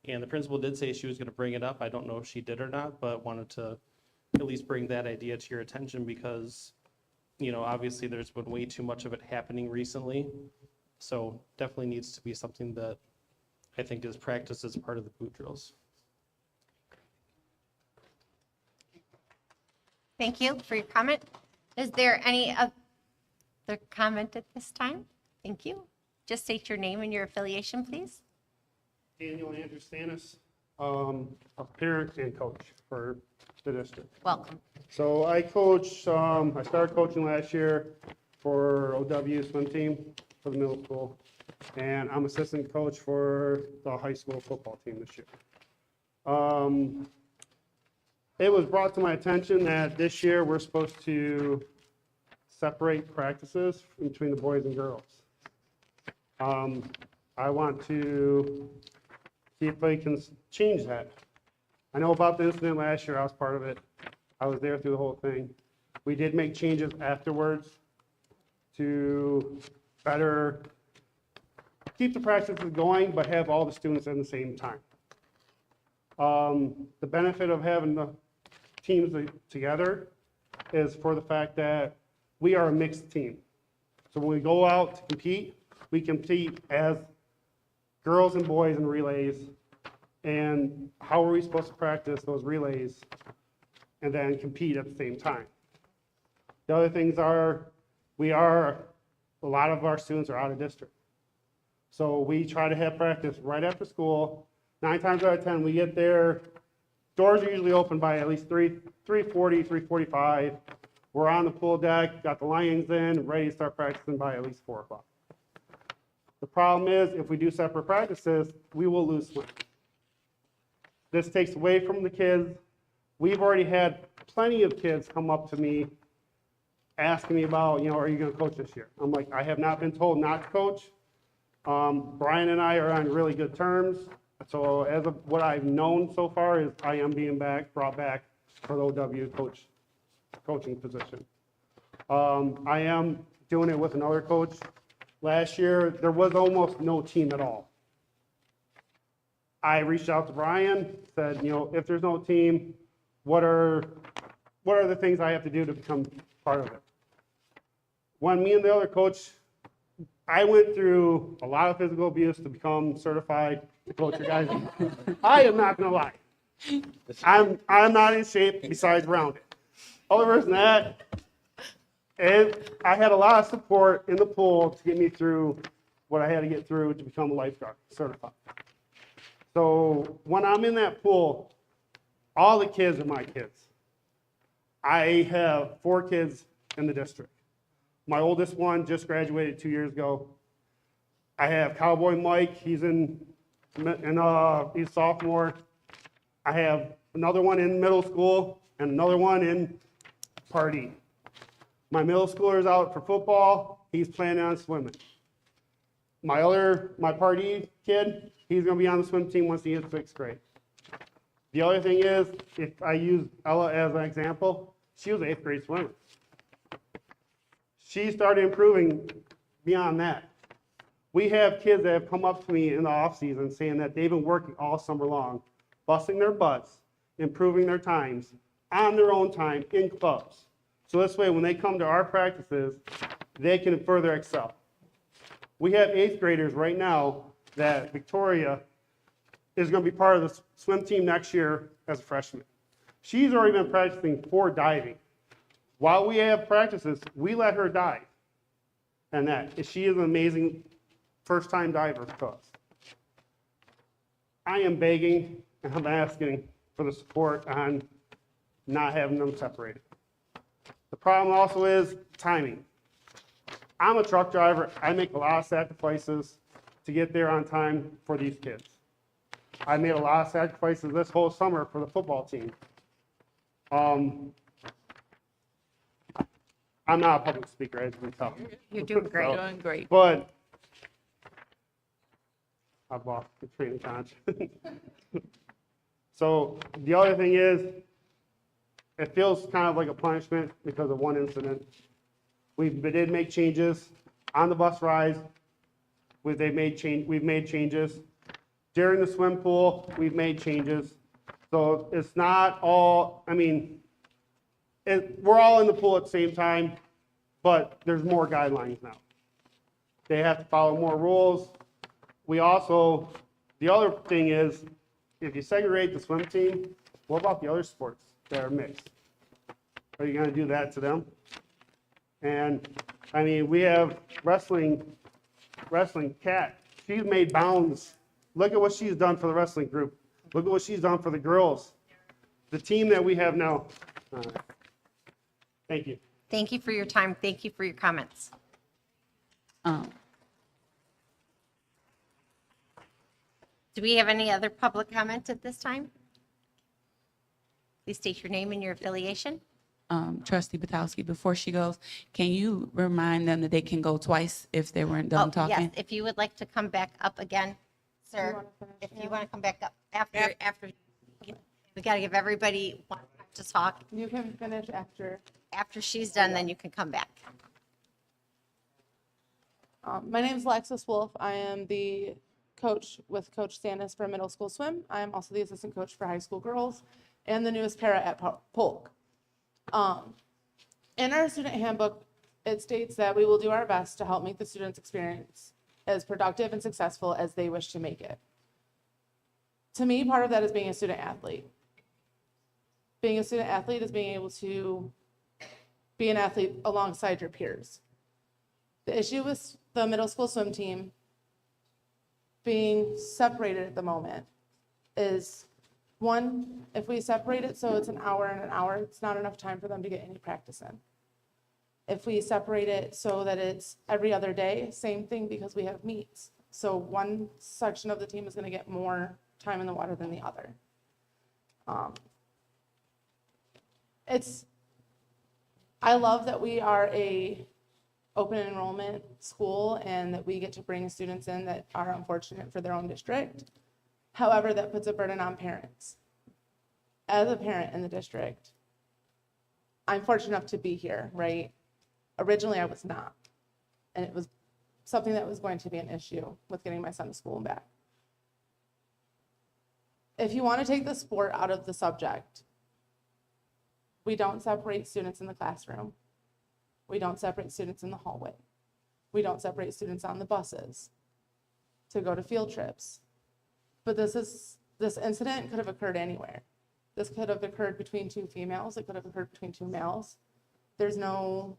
And the principal did say she was going to bring it up. I don't know if she did or not, but wanted to at least bring that idea to your attention because, you know, obviously there's been way too much of it happening recently. So definitely needs to be something that I think is practiced as part of the boot drills. Thank you for your comment. Is there any other comment at this time? Thank you. Just state your name and your affiliation, please. Daniel Andrew Stanis, a parent and coach for the district. Welcome. So I coach, I started coaching last year for OW swim team for the middle school. And I'm assistant coach for the high school football team this year. It was brought to my attention that this year we're supposed to separate practices between the boys and girls. I want to see if I can change that. I know about the incident last year. I was part of it. I was there through the whole thing. We did make changes afterwards to better keep the practices going, but have all the students at the same time. The benefit of having the teams together is for the fact that we are a mixed team. So when we go out to compete, we compete as girls and boys in relays. And how are we supposed to practice those relays and then compete at the same time? The other things are, a lot of our students are out of district. So we try to have practice right after school. 9 times out of 10, we get there. Doors are usually open by at least 3:40, 3:45. We're on the pool deck, got the lions in, ready to start practicing by at least 4 o'clock. The problem is, if we do separate practices, we will lose swim. This takes away from the kids. We've already had plenty of kids come up to me asking me about, you know, are you going to coach this year? I'm like, I have not been told not to coach. Brian and I are on really good terms. So as of what I've known so far is I am being brought back for the OW coaching position. I am doing it with another coach. Last year, there was almost no team at all. I reached out to Brian, said, you know, if there's no team, what are the things I have to do to become part of it? When me and the other coach, I went through a lot of physical abuse to become certified to coach your guys. I am not gonna lie. I'm not in shape besides rounded. Other than that, I had a lot of support in the pool to get me through what I had to get through to become a lifeguard certified. So when I'm in that pool, all the kids are my kids. I have 4 kids in the district. My oldest one just graduated 2 years ago. I have Cowboy Mike, he's he's a sophomore. I have another one in middle school and another one in Pardee. My middle schooler is out for football, he's planning on swimming. My Pardee kid, he's gonna be on the swim team once he hits 6th grade. The other thing is, if I use Ella as an example, she was an 8th grade swimmer. She started improving beyond that. We have kids that have come up to me in the off season saying that they've been working all summer long, busting their butts, improving their times on their own time in clubs. So this way, when they come to our practices, they can further excel. We have 8th graders right now that Victoria is going to be part of the swim team next year as a freshman. She's already been practicing for diving. While we have practices, we let her dive. And she is an amazing first-time diver to us. I am begging and I'm asking for the support on not having them separated. The problem also is timing. I'm a truck driver. I make a lot of sacrifices to get there on time for these kids. I made a lot of sacrifices this whole summer for the football team. I'm not a public speaker, as you can tell. You're doing great. So, Doing great. but I've lost the train of thought. So the other thing is, it feels kind of like a punishment because of one incident. We did make changes on the bus rides. We've made changes. During the swim pool, we've made changes. So it's not all, I mean, we're all in the pool at the same time, but there's more guidelines now. They have to follow more rules. We also, the other thing is, if you segregate the swim team, what about the other sports that are mixed? Are you going to do that to them? And I mean, we have wrestling, Kat. She's made bounds. Look at what she's done for the wrestling group. Look at what she's done for the girls. The team that we have now. Thank you. Thank you for your time. Thank you for your comments. Do we have any other public comment at this time? Please state your name and your affiliation. Trustee Batowski, before she goes, can you remind them that they can go twice if they weren't done Oh, yes, talking? if you would like to come back up again, sir, if you want to come back up after, we got to give everybody one time to talk. You can finish after. After she's done, then you can come back. My name is Alexis Wolf. I am the coach with Coach Stanis for middle school swim. I am also the assistant coach for high school girls and the newest para at Polk. In our student handbook, it states that we will do our best to help make the students' experience as productive and successful as they wish to make it. To me, part of that is being a student athlete. Being a student athlete is being able to be an athlete alongside your peers. The issue with the middle school swim team being separated at the moment is, one, if we separate it so it's an hour and an hour, it's not enough time for them to get any practice in. If we separate it so that it's every other day, same thing, because we have meets. So one section of the team is going to get more time in the water than the other. I love that we are a open enrollment school and that we get to bring students in that are unfortunate for their own district. However, that puts a burden on parents. As a parent in the district, I'm fortunate enough to be here, right? Originally, I was not. And it was something that was going to be an issue with getting my son to school and back. If you want to take the sport out of the subject, we don't separate students in the classroom. We don't separate students in the hallway. We don't separate students on the buses to go to field trips. But this incident could have occurred anywhere. This could have occurred between two females. It could have occurred between two males. There's no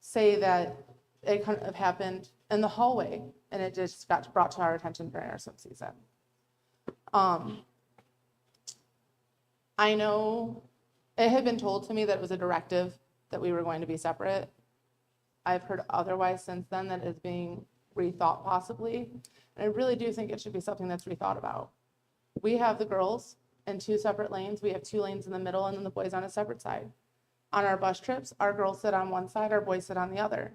say that it couldn't have happened in the hallway and it just got brought to our attention during our swim season. I know it had been told to me that it was a directive that we were going to be separate. I've heard otherwise since then, that it's being rethought possibly. And I really do think it should be something that's rethought about. We have the girls in two separate lanes. We have 2 lanes in the middle and then the boys on a separate side. On our bus trips, our girls sit on one side, our boys sit on the other.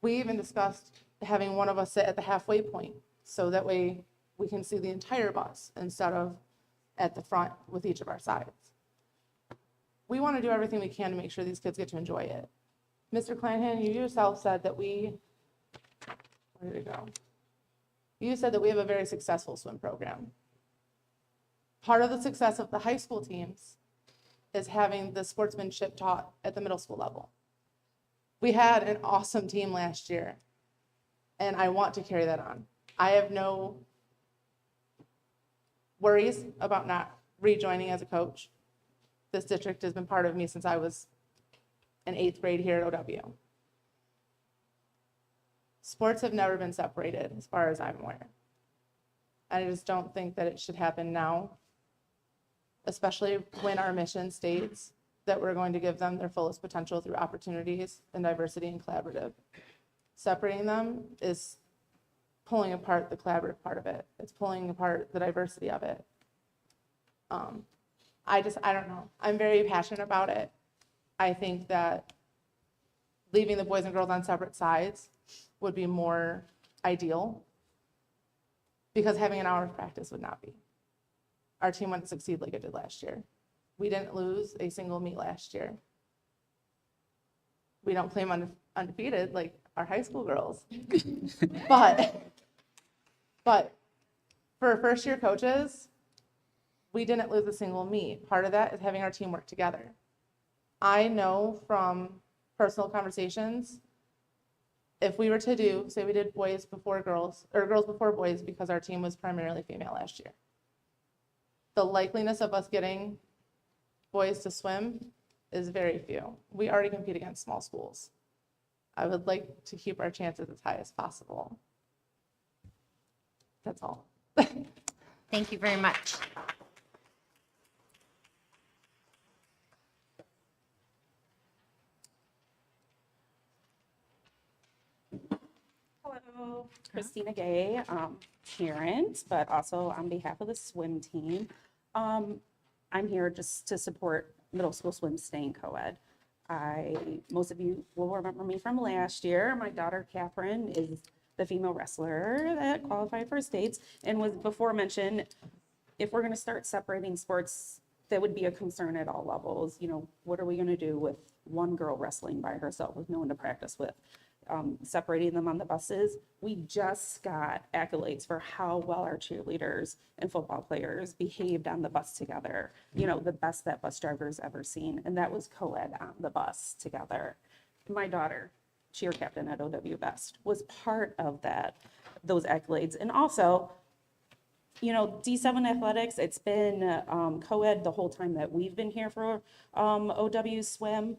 We even discussed having one of us sit at the halfway point so that way we can see the entire bus instead of at the front with each of our sides. we want to do everything we can to make sure these kids get to enjoy it. Mr. Clanahan, you yourself said that where did it go? You said that we have a very successful swim program. Part of the success of the high school teams is having the sportsmanship taught at the middle school level. We had an awesome team last year, and I want to carry that on. I have no worries about not rejoining as a coach. This district has been part of me since I was in 8th grade here at OW. Sports have never been separated as far as I'm aware. I just don't think that it should happen now, especially when our mission states that we're going to give them their fullest potential through opportunities and diversity and collaborative. Separating them is pulling apart the collaborative part of it. It's pulling apart the diversity of it. I don't know. I'm very passionate about it. I think that leaving the boys and girls on separate sides would be more ideal, because having an hour of practice would not be. Our team wouldn't succeed like it did last year. We didn't lose a single meet last year. We don't claim undefeated like our high school girls. but for first year coaches, we didn't lose a single meet. Part of that is having our team work together. I know from personal conversations, if we were to do, say we did boys before girls, or girls before boys, because our team was primarily female last year, the likeliness of us getting boys to swim is very few. We already compete against small schools. I would like to keep our chances as high as possible. That's all. Thank you very much. Hello, Christina Gay, parent, but also on behalf of the swim team. I'm here just to support middle school swim staying co-ed. Most of you will remember me from last year. My daughter Catherine is the female wrestler that qualified for states, and was before mentioned, if we're gonna start separating sports, that would be a concern at all levels. You know, what are we gonna do with one girl wrestling by herself with no one to practice with? Separating them on the buses. We just got accolades for how well our cheerleaders and football players behaved on the bus together. You know, the best that bus driver's ever seen, and that was co-ed on the bus together. My daughter, cheer captain at OW Best, was part of those accolades. And also, you know, D7 athletics, it's been co-ed the whole time that we've been here for OW Swim.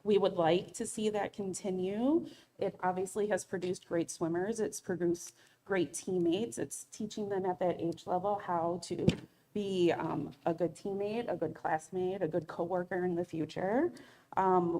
We would like to see that continue. It obviously has produced great swimmers. It's produced great teammates. It's teaching them at that age level how to be a good teammate, a good classmate, a good coworker in the future.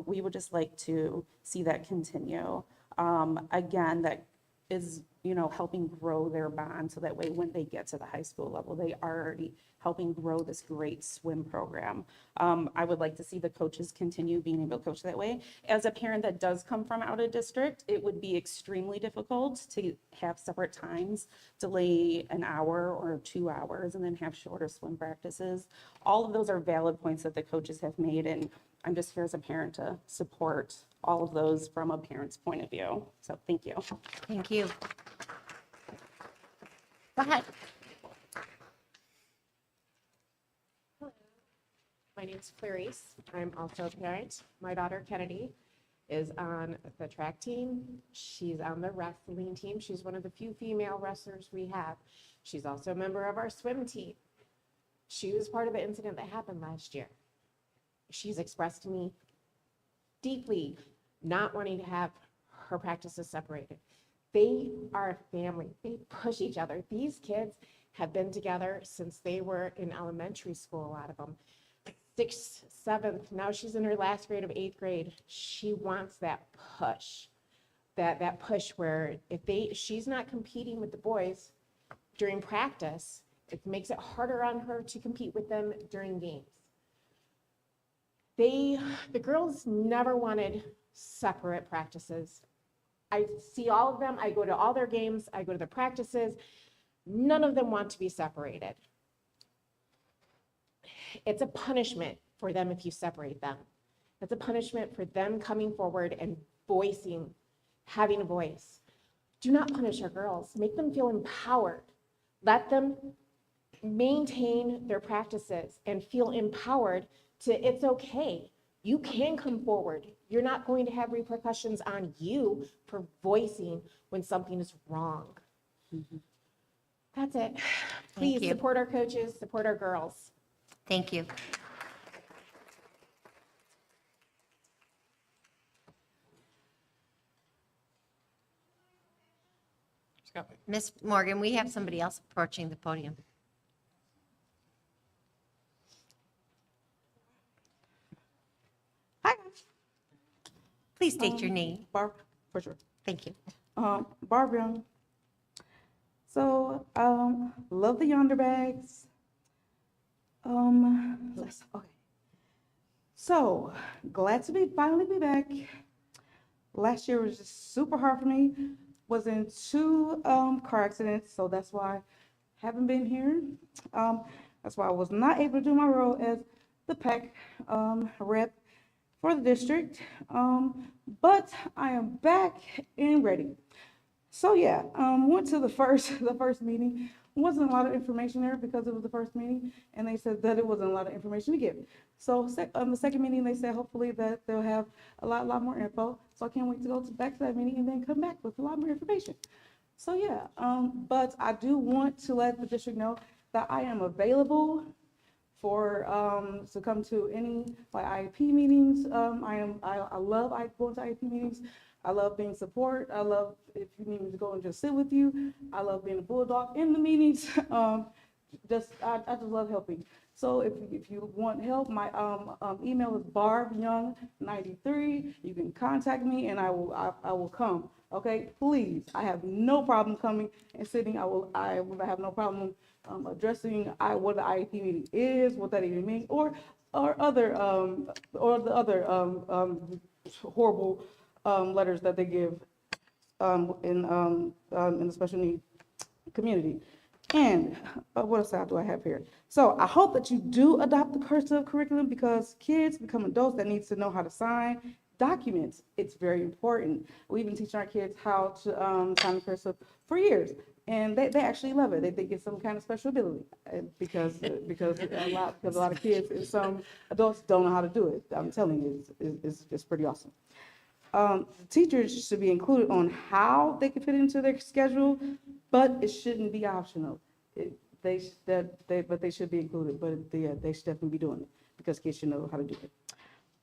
We would just like to see that continue. Again, that is, you know, helping grow their bond, so that way when they get to the high school level, they are already helping grow this great swim program. I would like to see the coaches continue being able to coach that way. As a parent that does come from out of district, it would be extremely difficult to have separate times, delay an hour or 2 hours, and then have shorter swim practices. All of those are valid points that the coaches have made, and I'm just here as a parent to support all of those from a parent's point of view. So thank you. Thank you. Go ahead. My name's Clarice. I'm also a parent. My daughter Kennedy is on the track team. She's on the wrestling team. She's one of the few female wrestlers we have. She's also a member of our swim team. She was part of the incident that happened last year. She's expressed to me deeply not wanting to have her practices separated. They are a family. They push each other. These kids have been together since they were in elementary school, a lot of them. 6th, 7th, now she's in her last grade of 8th grade. She wants that push, that push where she's not competing with the boys during practice, it makes it harder on her to compete with them during games. The girls never wanted separate practices. I see all of them, I go to all their games, I go to their practices. None of them want to be separated. It's a punishment for them if you separate them. That's a punishment for them coming forward and voicing, having a voice. Do not punish our girls. Make them feel empowered. Let them maintain their practices and feel empowered to, it's okay. You can come forward. You're not going to have repercussions on you for voicing when something is wrong. That's it. Please you. support our coaches, support our girls. Thank you. Ms. Morgan, we have somebody else approaching the podium. Hi, Please state your name. Barb, for sure. Thank you. Barb Young. So, love the Yonder Bags. Okay. So, glad to finally be back. Last year was just super hard for me. Was in 2 car accidents, so that's why I haven't been here. That's why I was not able to do my role as the PAC rep for the district. But I am back and ready. So yeah, went to the first meeting. Wasn't a lot of information there because it was the first meeting, and they said that it wasn't a lot of information to give. So the second meeting, they said hopefully that they'll have a lot more info. So I can't wait to go back to that meeting and then come back with a lot more information. So yeah, but I do want to let the district know that I am available for to come to any like IEP meetings. I love going to IEP meetings. I love being support. I love if you need me to go and just sit with you. I love being a bulldog in the meetings. I just love helping. So if you want help, my email is barbyoung93. You can contact me and I will come. Okay, please. I have no problem coming and sitting. I will have no problem addressing what the IEP meeting is, what that even means, or the other horrible letters that they give in the special need community. And what else do I have here? So I hope that you do adopt the cursive curriculum because kids become adults that needs to know how to sign documents. It's very important. We've been teaching our kids how to sign cursive for years, and they actually love it. They think it's some kind of special ability because a lot of kids and some adults don't know how to do it. I'm telling you, it's pretty awesome. Teachers should be included on how they can fit into their schedule, but it shouldn't be optional. They should be included, but they should definitely be doing it because kids should know how to do it.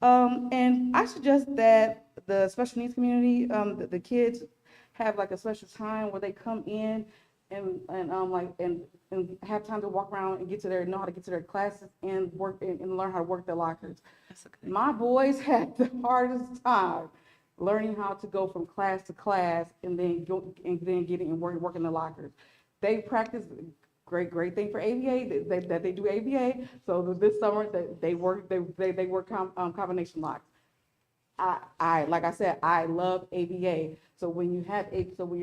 And I suggest that the special needs community, the kids have like a special time where they come in and have time to walk around and know how to get to their classes and work and learn how to work their lockers. My boys had the hardest time learning how to go from class to class and then getting and work in the lockers. They practice great thing for ABA that they do ABA. So this summer they work combination locks. Like I said, I love ABA. So when your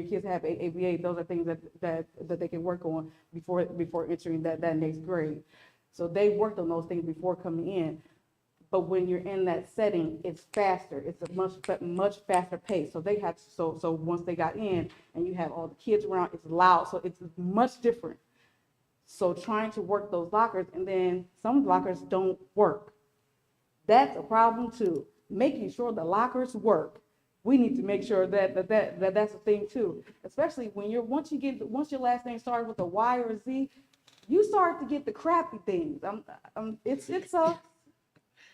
kids have ABA, those are things that they can work on before entering that next grade. So they worked on those things before coming in. But when you're in that setting, it's faster. It's a much faster pace. So they had so once they got in and you have all the kids around, it's loud. So it's much different. So trying to work those lockers, and then some lockers don't work. That's a problem too. Making sure the lockers work. We need to make sure that's a thing too. Especially when once your last name starts with a Y or a Z, you start to get the crappy things. It sucks.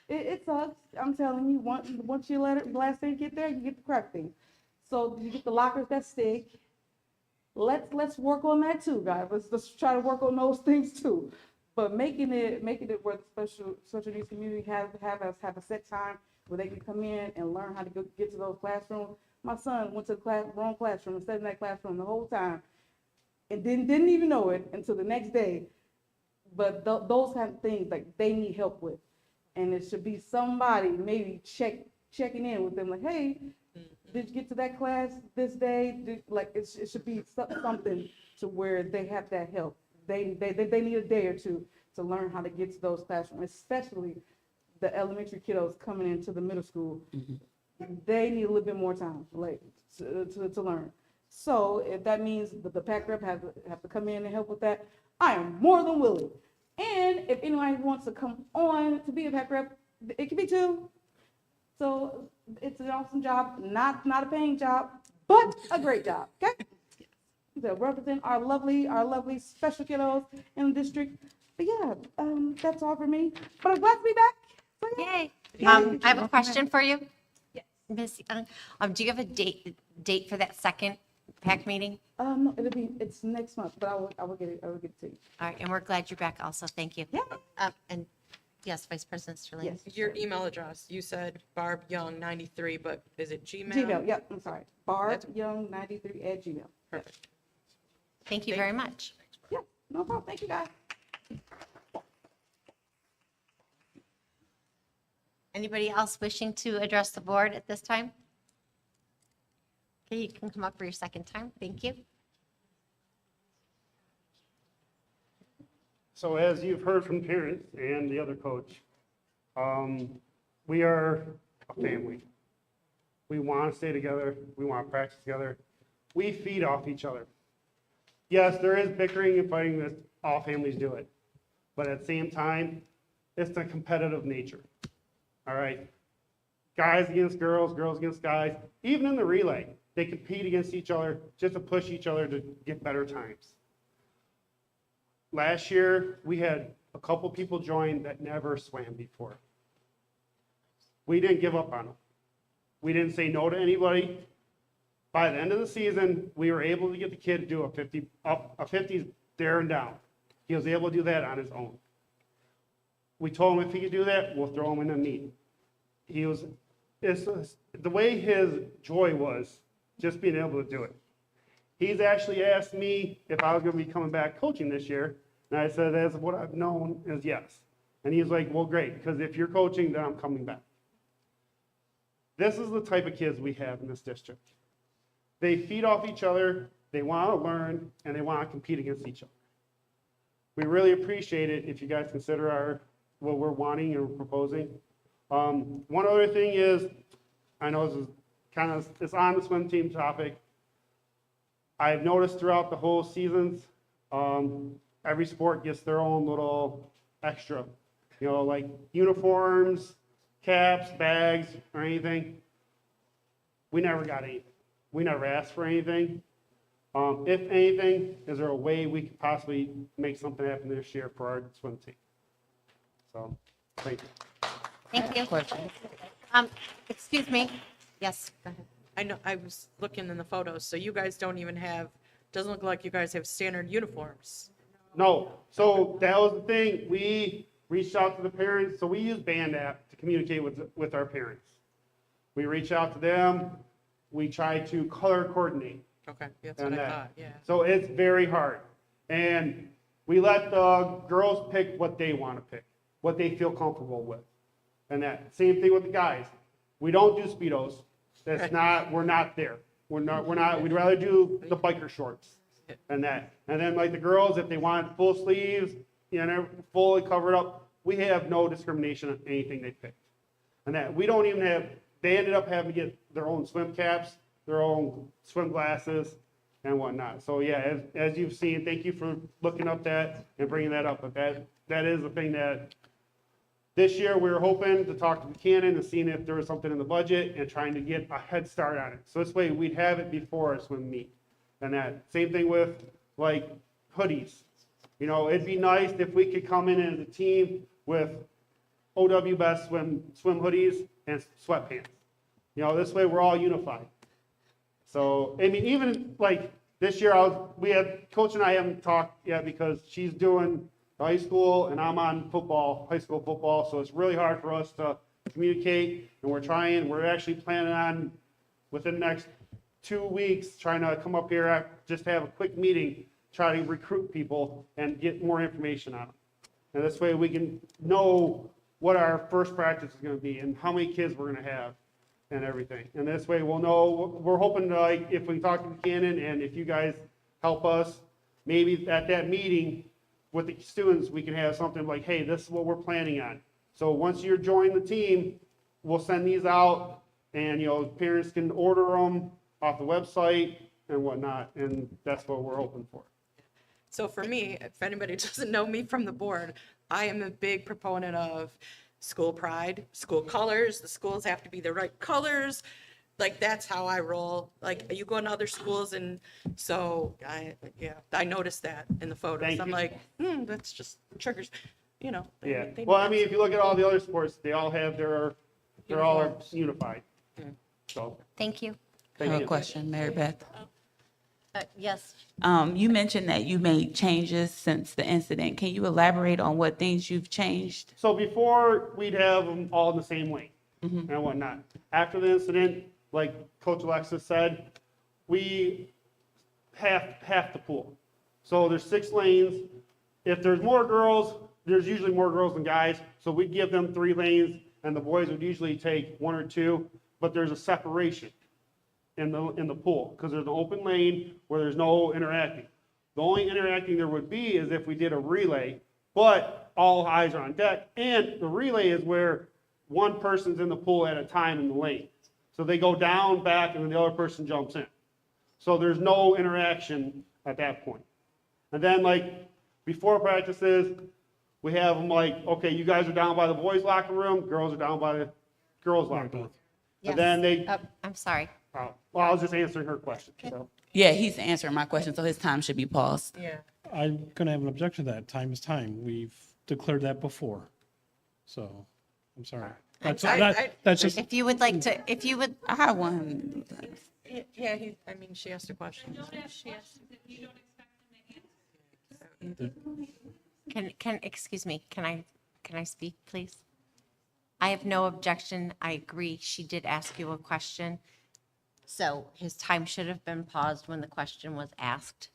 It sucks. I'm telling you. Once your last name get there, you get the crappy things. So you get the lockers that stick. Let's work on that too, guys. Let's try to work on those things too. But making it where the special needs community have a set time where they can come in and learn how to get to those classrooms. My son went to the wrong classroom and sat in that classroom the whole time and didn't even know it until the next day. But those kind of things like they need help with, and it should be somebody maybe checking in with them like, hey, did you get to that class this day? It should be something to where they have that help. They need a day or two to learn how to get to those classrooms, especially the elementary kiddos coming into the middle school, they need a little bit more time, like, to learn. So if that means that the PAC rep have to come in and help with that, I am more than willing. And if anybody wants to come on to be a PAC rep, it can be too. So it's an awesome job, not a paying job, but a great job, okay? To represent our lovely special kiddos in the district. But yeah, that's all for me. But I'm glad to be back. So, yeah. Yay. I have a question for you. Yes. Miss Young, do you have a date for that second PAC meeting? No, it's next month, but I will get it to you. All right, and we're glad you're back also. Thank you. Yeah. And yes, Vice President Sterling. Yes. Your email address, you said Barb Young 93, but is it Gmail? Gmail, yep, I'm sorry. BarbYoung93@gmail. Perfect. Thank you very much. Yeah, no problem. Thank you, guys. Anybody else wishing to address the board at this time? Okay, you can come up for your second time. Thank you. So as you've heard from parents and the other coach, we are a family. We want to stay together. We want to practice together. We feed off each other. Yes, there is bickering and fighting that all families do it. But at the same time, it's the competitive nature. All right? Guys against girls, girls against guys. Even in the relay, they compete against each other just to push each other to get better times. Last year, we had a couple people join that never swam before. We didn't give up on them. We didn't say no to anybody. By the end of the season, we were able to get the kid to do a 50s there and down. He was able to do that on his own. We told him if he could do that, we'll throw him in the meet. It's the way his joy was just being able to do it. He's actually asked me if I was going to be coming back coaching this year, and I said, as what I've known is yes. And he's like, well, great, because if you're coaching, then I'm coming back. This is the type of kids we have in this district. They feed off each other, they want to learn, and they want to compete against each other. We really appreciate it if you guys consider what we're wanting or proposing. One other thing is, I know this is it's on the swim team topic. I've noticed throughout the whole seasons, every sport gets their own little extra, like uniforms, caps, bags, or anything. We never got anything. We never asked for anything. If anything, is there a way we could possibly make something happen this year for our swim team? So, thank you. Thank you. Excuse me. Yes, go ahead. I know, I was looking in the photos, so you guys don't even doesn't look like you guys have standard uniforms. No, so that was the thing. We reached out to the parents, so we use Band app to communicate with our parents. We reach out to them. We try to color coordinate. Okay, that's what I thought, yeah. So it's very hard. And we let the girls pick what they want to pick, what they feel comfortable with. And that same thing with the guys. We don't do Speedos. That's not, we're not there. We'd rather do the biker shorts and that. And then like the girls, if they want full sleeves, fully covered up, we have no discrimination on anything they picked. And that we don't even have, they ended up having to get their own swim caps, their own swim glasses and whatnot. So yeah, as you've seen, thank you for looking up that and bringing that up. But that is the thing that this year we were hoping to talk to Buchanan and seeing if there was something in the budget and trying to get a head start on it. So this way we'd have it before our swim meet. And that same thing with like hoodies. It'd be nice if we could come in as a team with OW Best swim hoodies and sweatpants. This way we're all unified. So, I mean, even like this year, Coach and I haven't talked yet because she's doing high school and I'm on high school football. So it's really hard for us to communicate and we're actually planning on within the next 2 weeks, trying to come up here, just have a quick meeting, try to recruit people and get more information on them. And this way we can know what our first practice is going to be and how many kids we're going to have and everything. And this way we'll know, we're hoping to, like, if we talk to Buchanan and if you guys help us, maybe at that meeting with the students, we can have something like, hey, this is what we're planning on. So once you're joining the team, we'll send these out, and, parents can order them off the website and whatnot, and that's what we're hoping for. So for me, if anybody doesn't know me from the board, I am a big proponent of school pride, school colors. The schools have to be the right colors. Like, that's how I roll. Like, you go in other schools, and so I noticed that in the photos. Thank I'm you. like, that's just triggers, they Yeah, need well, I that. mean, if you look at all the other sports, they all have they're all Uniforms. unified. So, Thank you. I thank have a you. question, Mary Beth. Yes. You mentioned that you made changes since the incident. Can you elaborate on what things you've changed? So before, we'd have them all in the same lane and whatnot. After the incident, like Coach Alexis said, we half the pool. So there's 6 lanes. If there's more girls, there's usually more girls than guys. So we give them 3 lanes, and the boys would usually take 1 or 2, but there's a separation in the pool, because there's an open lane where there's no interacting. The only interacting there would be is if we did a relay, but all eyes are on deck, and the relay is where one person's in the pool at a time in the lane. So they go down, back, and then the other person jumps in. So there's no interaction at that point. And then, like, before practices, we have them like, okay, you guys are down by the boys' locker room, girls are down by the girls' locker room. Yes. And then they, I'm sorry. well, I was just answering her question, so. Yeah, he's answering my question, so his time should be paused. Yeah. I'm gonna have an objection to that. Time is time. We've declared that before. So, I'm sorry. That's, that's just, If you would like to, if you would, I have one. Yeah, she asked a question. excuse me, can I speak, please? I have no objection. I agree. She did ask you a question. So his time should have been paused when the question was asked.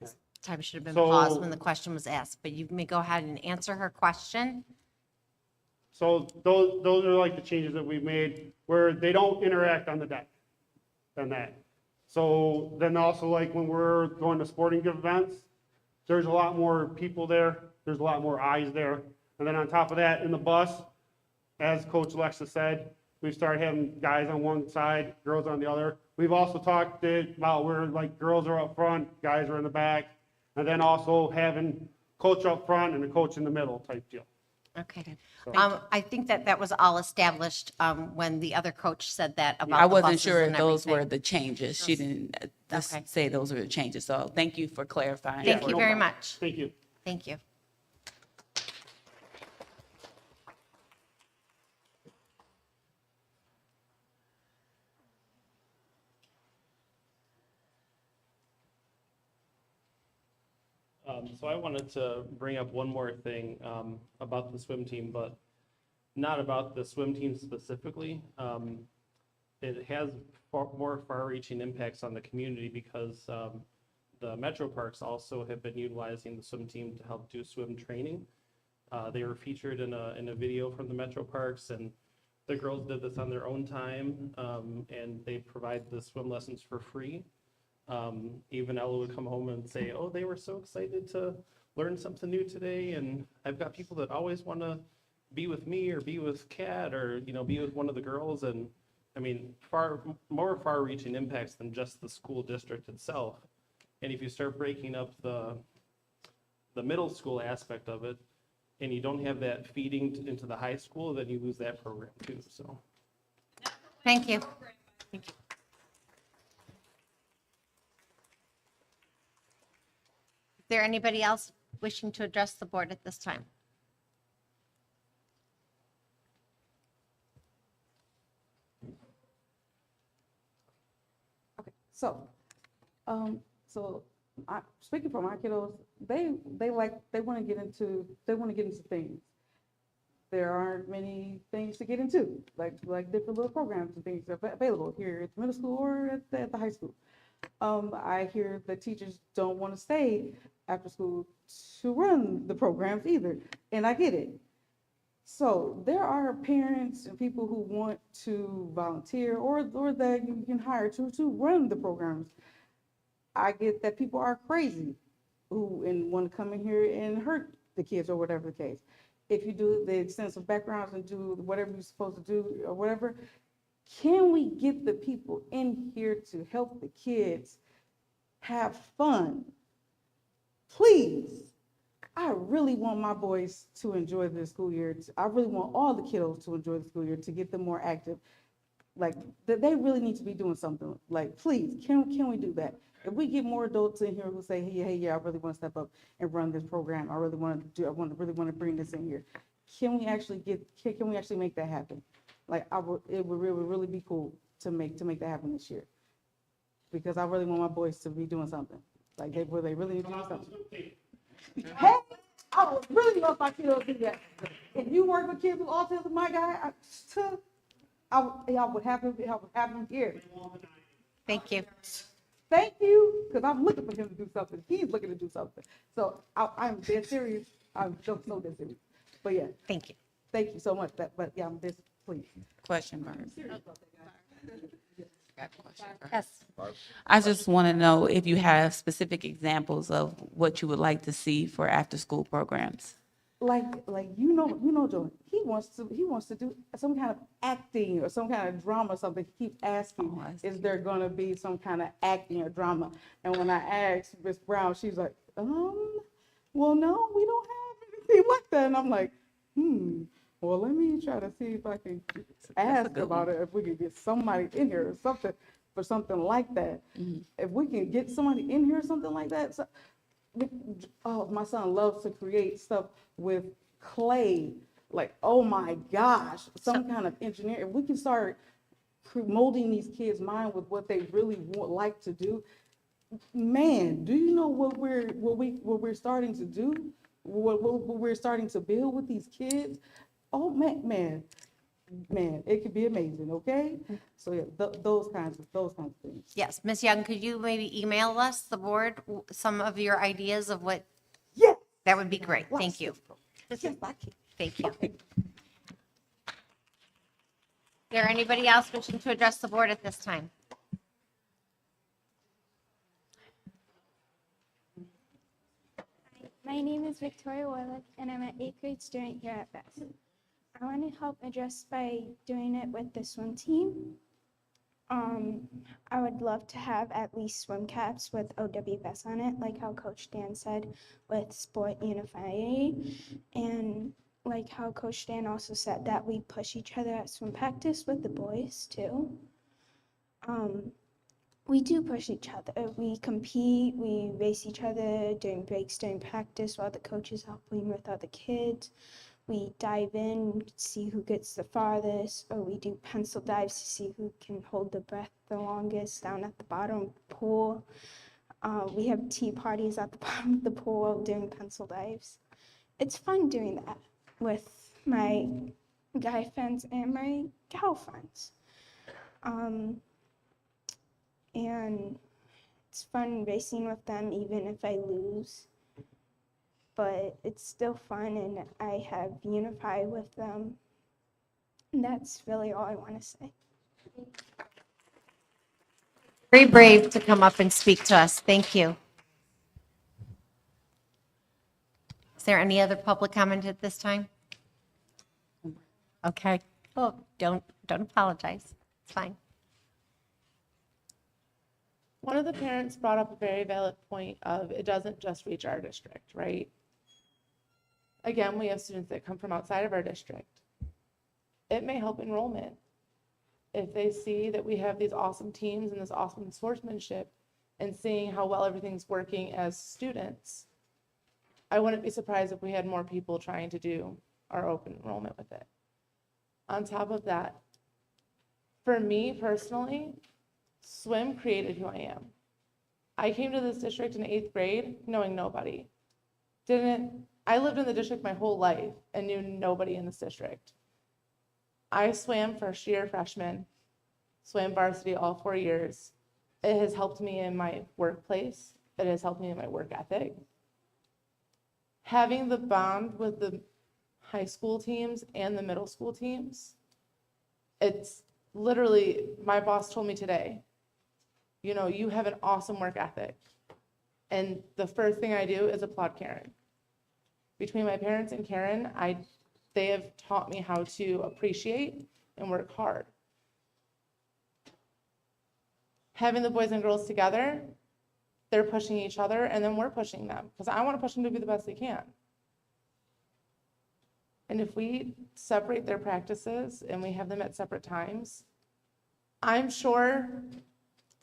His time should have been paused when the question was asked, but you may go ahead and answer her question. So those are like the changes that we've made, where they don't interact on the deck than that. So then also, like, when we're going to sporting events, there's a lot more people there, there's a lot more eyes there. And then on top of that, in the bus, as Coach Alexa said, we've started having guys on one side, girls on the other. We've also talked about where, like, girls are up front, guys are in the back, and then also having coach up front and a coach in the middle type deal. Okay. I think that was all established when the other coach said that about I the wasn't buses sure if and those were everything. the changes. She didn't just Okay. say those were the changes. So thank you for clarifying. Thank you no very problem. much. Thank you. Thank you. So I wanted to bring up one more thing about the swim team, but not about the swim team specifically. It has more far-reaching impacts on the community because the Metro Parks also have been utilizing the swim team to help do swim training. They were featured in a video from the Metro Parks, and the girls did this on their own time, and they provide the swim lessons for free. Even Ella would come home and say, oh, they were so excited to learn something new today. And I've got people that always want to be with me or be with Kat or, be with one of the girls. And I mean, more far-reaching impacts than just the school district itself. And if you start breaking up the middle school aspect of it, and you don't have that feeding into the high school, then you lose that program too, so. Thank you. Thank you. Is there anybody else wishing to address the board at this time? Okay, so, speaking for my kiddos, they want to get into things. There aren't many things to get into, like different little programs and things are available here at the middle school or at the high school. I hear the teachers don't want to stay after school to run the programs either, and I get it. So there are parents and people who want to volunteer or that you can hire to run the programs. I get that people are crazy and want to come in here and hurt the kids or whatever the case. if you do the extensive backgrounds and do whatever you're supposed to do or whatever, can we get the people in here to help the kids have fun? Please. I really want my boys to enjoy the school year. I really want all the kiddos to enjoy the school year, to get them more active. Like, they really need to be doing something. Like, please, can we do that? If we get more adults in here who say, hey, yeah, I really want to step up and run this program. I really want to bring this in here. Can we actually make that happen? Like, it would really be cool to make that happen this year. Because I really want my boys to be doing something. Like, they really need to do something. Hey, I would really love my kiddos to do that. If you work with kids with autism, my guy, I would have him here. Thank you. Thank you, because I'm looking for him to do something. He's looking to do something. So I'm dead serious. I'm so dead serious. But yeah. Thank you. Thank you so much. But yeah, I'm dead, please. Question, Barb. Yes. I just want to know if you have specific examples of what you would like to see for after-school programs. Like you know, Joe, he wants to do some kind of acting or some kind of drama or something. He keeps asking, is there gonna be some kind of acting or drama? And when I asked Miss Brown, she's like, well, no, we don't have anything like that. And I'm like, well, let me try to see if I can ask about it, if we can get somebody in here or something for something like that. If we can get somebody in here or something like that. So, my son loves to create stuff with clay. Like, oh my gosh, some kind of engineering. If we can start molding these kids' mind with what they really like to do, man, do you know what we're starting to do? What we're starting to build with these kids? Oh man, it could be amazing. Okay, so yeah, those kinds of things. Yes, Ms. Young, could you maybe email us, the board, some of your ideas of what? Yeah. That would be great. Thank you. Yes, I can. Thank you. Is there anybody else wishing to address the board at this time? My name is Victoria Warlick, and I'm an 8th grade student here at Beth. I want to help address by doing it with the swim team. I would love to have at least swim caps with OWBS on it, like how Coach Dan said with Sport Unified. And like how Coach Dan also said that we push each other at swim practice with the boys too. We do push each other. We compete, we race each other during breaks, during practice while the coach is helping with other kids. We dive in, see who gets the farthest, or we do pencil dives to see who can hold the breath the longest down at the bottom of the pool. We have tea parties at the bottom of the pool doing pencil dives. It's fun doing that with my guy friends and my gal friends. And it's fun racing with them even if I lose. But it's still fun, and I have Unify with them. And that's really all I want to say. Very brave to come up and speak to us. Thank you. Is there any other public comment at this time? Okay. Oh, don't apologize. It's fine. One of the parents brought up a very valid point of it doesn't just reach our district, right? Again, we have students that come from outside of our district. It may help enrollment. If they see that we have these awesome teams and this awesome sportsmanship and seeing how well everything's working as students, I wouldn't be surprised if we had more people trying to do our open enrollment with it. On top of that, for me personally, swim created who I am. I came to this district in 8th grade knowing nobody. I lived in the district my whole life and knew nobody in this district. I swam first year freshman, swam varsity all 4 years. It has helped me in my workplace. It has helped me in my work ethic. Having the bond with the high school teams and the middle school teams, it's literally, my boss told me today, you know, you have an awesome work ethic. And the first thing I do is applaud Karen. Between my parents and Karen, They have taught me how to appreciate and work hard. Having the boys and girls together, they're pushing each other and then we're pushing them because I want to push them to be the best they can. And if we separate their practices and we have them at separate times, I'm sure,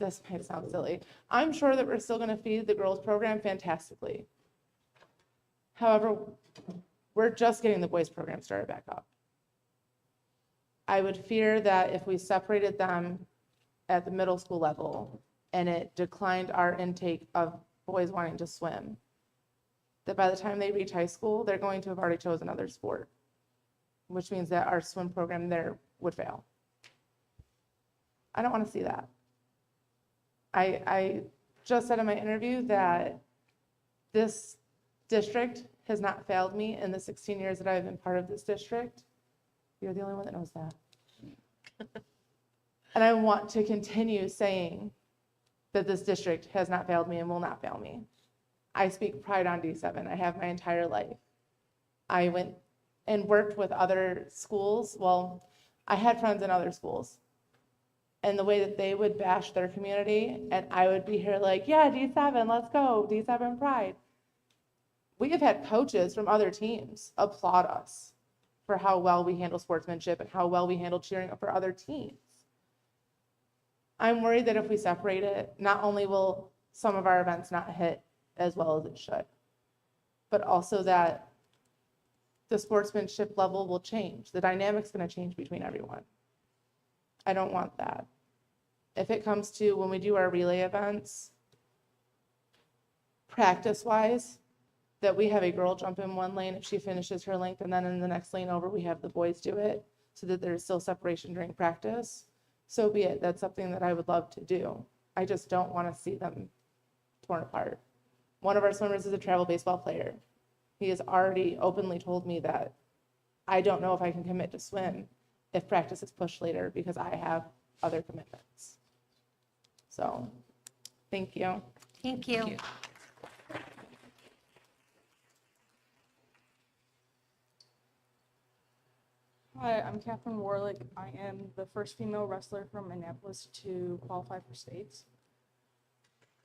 this might sound silly, I'm sure that we're still going to feed the girls program fantastically. However, we're just getting the boys program started back up. I would fear that if we separated them at the middle school level and it declined our intake of boys wanting to swim, that by the time they reach high school, they're going to have already chosen another sport, which means that our swim program there would fail. I don't want to see that. I just said in my interview that this district has not failed me in the 16 years that I've been part of this district. You're the only one that knows that. And I want to continue saying that this district has not failed me and will not fail me. I speak pride on D7. I have my entire life. I went and worked with other schools. Well, I had friends in other schools. And the way that they would bash their community, and I would be here like, yeah, D7, let's go, D7 pride. We have had coaches from other teams applaud us for how well we handle sportsmanship and how well we handle cheering for other teams. I'm worried that if we separate it, not only will some of our events not hit as well as it should, but also that the sportsmanship level will change. The dynamic's going to change between everyone. I don't want that. If it comes to when we do our relay events, practice-wise, that we have a girl jump in one lane if she finishes her length, and then in the next lane over, we have the boys do it so that there's still separation during practice, so be it. That's something that I would love to do. I just don't want to see them torn apart. One of our swimmers is a travel baseball player. He has already openly told me that I don't know if I can commit to swim if practice is pushed later because I have other commitments. So, thank you. Thank you. Hi, I'm Catherine Warlick. I am the first female wrestler from Annapolis to qualify for states.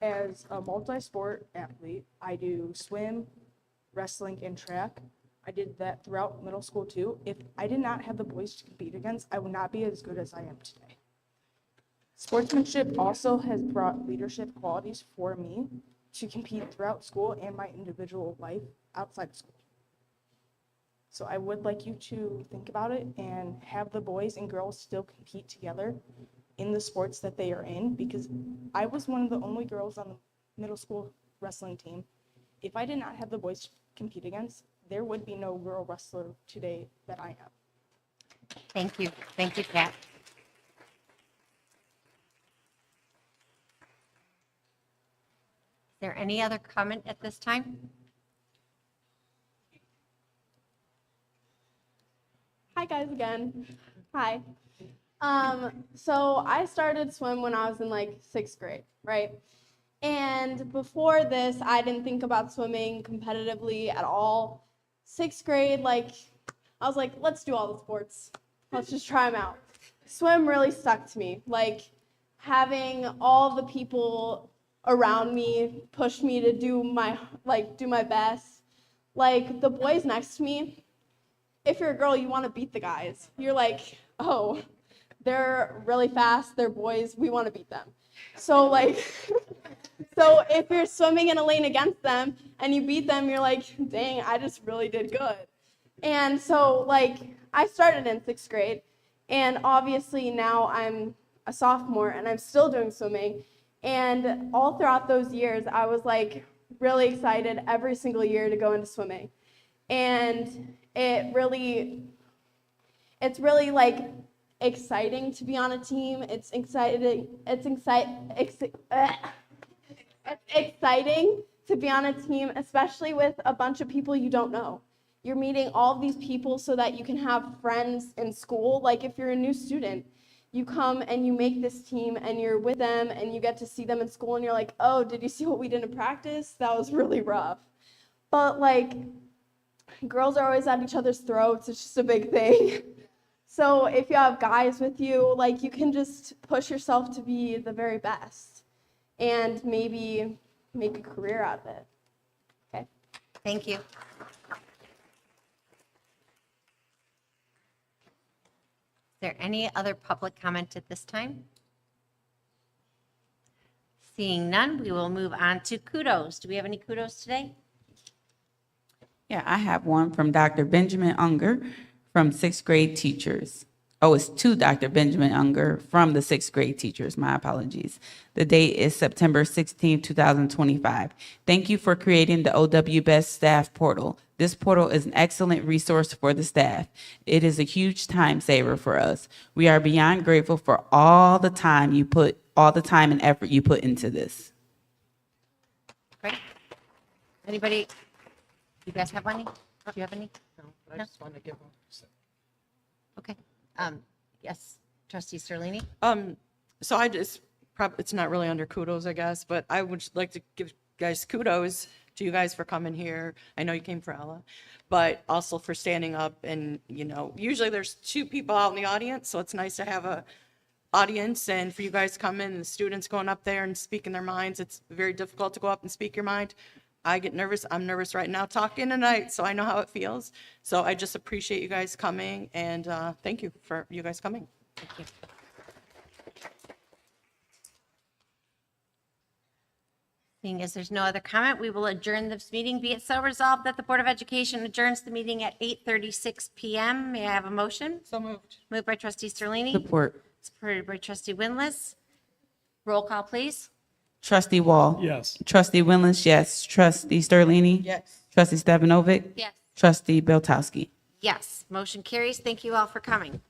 As a multi-sport athlete, I do swim, wrestling, and track. I did that throughout middle school too. If I did not have the boys to compete against, I would not be as good as I am today. Sportsmanship also has brought leadership qualities for me to compete throughout school and my individual life outside of school. So I would like you to think about it and have the boys and girls still compete together in the sports that they are in, because I was one of the only girls on the middle school wrestling team. If I did not have the boys to compete against, there would be no girl wrestler today that I am. Thank you. Thank you, Pat. Is there any other comment at this time? Hi guys again. Hi. So I started swim when I was in like 6th grade, right? And before this, I didn't think about swimming competitively at all. 6th grade, like, I was like, let's do all the sports. Let's just try them out. Swim really stuck to me. Like, having all the people around me push me to do my best. Like, the boys next to me, if you're a girl, you want to beat the guys. You're like, oh, they're really fast, they're boys, we want to beat them. So like, so if you're swimming in a lane against them and you beat them, you're like, dang, I just really did good. And so like, I started in 6th grade, and obviously now I'm a sophomore and I'm still doing swimming. And all throughout those years, I was like really excited every single year to go into swimming. And it's really like exciting to be on a team. It's exciting to be on a team, especially with a bunch of people you don't know. You're meeting all of these people so that you can have friends in school. Like if you're a new student, you come and you make this team and you're with them and you get to see them in school and you're like, oh, did you see what we did in practice? That was really rough. But like, girls are always at each other's throats. It's just a big thing. So if you have guys with you, like, you can just push yourself to be the very best and maybe make a career out of it. Okay, thank you. Is there any other public comment at this time? Seeing none, we will move on to kudos. Do we have any kudos today? Yeah, I have one from Dr. Benjamin Unger from sixth grade teachers. Oh, it's to Dr. Benjamin Unger from the sixth grade teachers. My apologies. The date is September 16, 2025. Thank you for creating the OW Best Staff Portal. This portal is an excellent resource for the staff. It is a huge time saver for us. We are beyond grateful for all the time and effort you put into this. Great. Anybody? You guys have any? Do you have any? No, but I just wanted to give them. Okay. Yes, trustee Sterlini? So I just, it's not really under kudos, I guess, but I would like to give guys kudos to you guys for coming here. I know you came for Ella, but also for standing up and, usually there's 2 people out in the audience, so it's nice to have a audience and for you guys to come in and the students going up there and speaking their minds. It's very difficult to go up and speak your mind. I get nervous. I'm nervous right now talking tonight, so I know how it feels. So I just appreciate you guys coming, and thank you for you guys coming. Thank you. Seeing as there's no other comment, we will adjourn this meeting. Be it so resolved that the Board of Education adjourns the meeting at 8:36 PM. May I have a motion? So moved. Moved by trustee Sterlini. Support. Supported by trustee Winless. Roll call, please. Trustee Wall. Yes. Trustee Winless, yes. Trustee Sterlini. Yes. Trustee Stevanovic. Yes. Trustee Beltowski. Yes, motion carries. Thank you all for coming.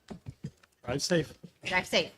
Drive safe. Drive safe.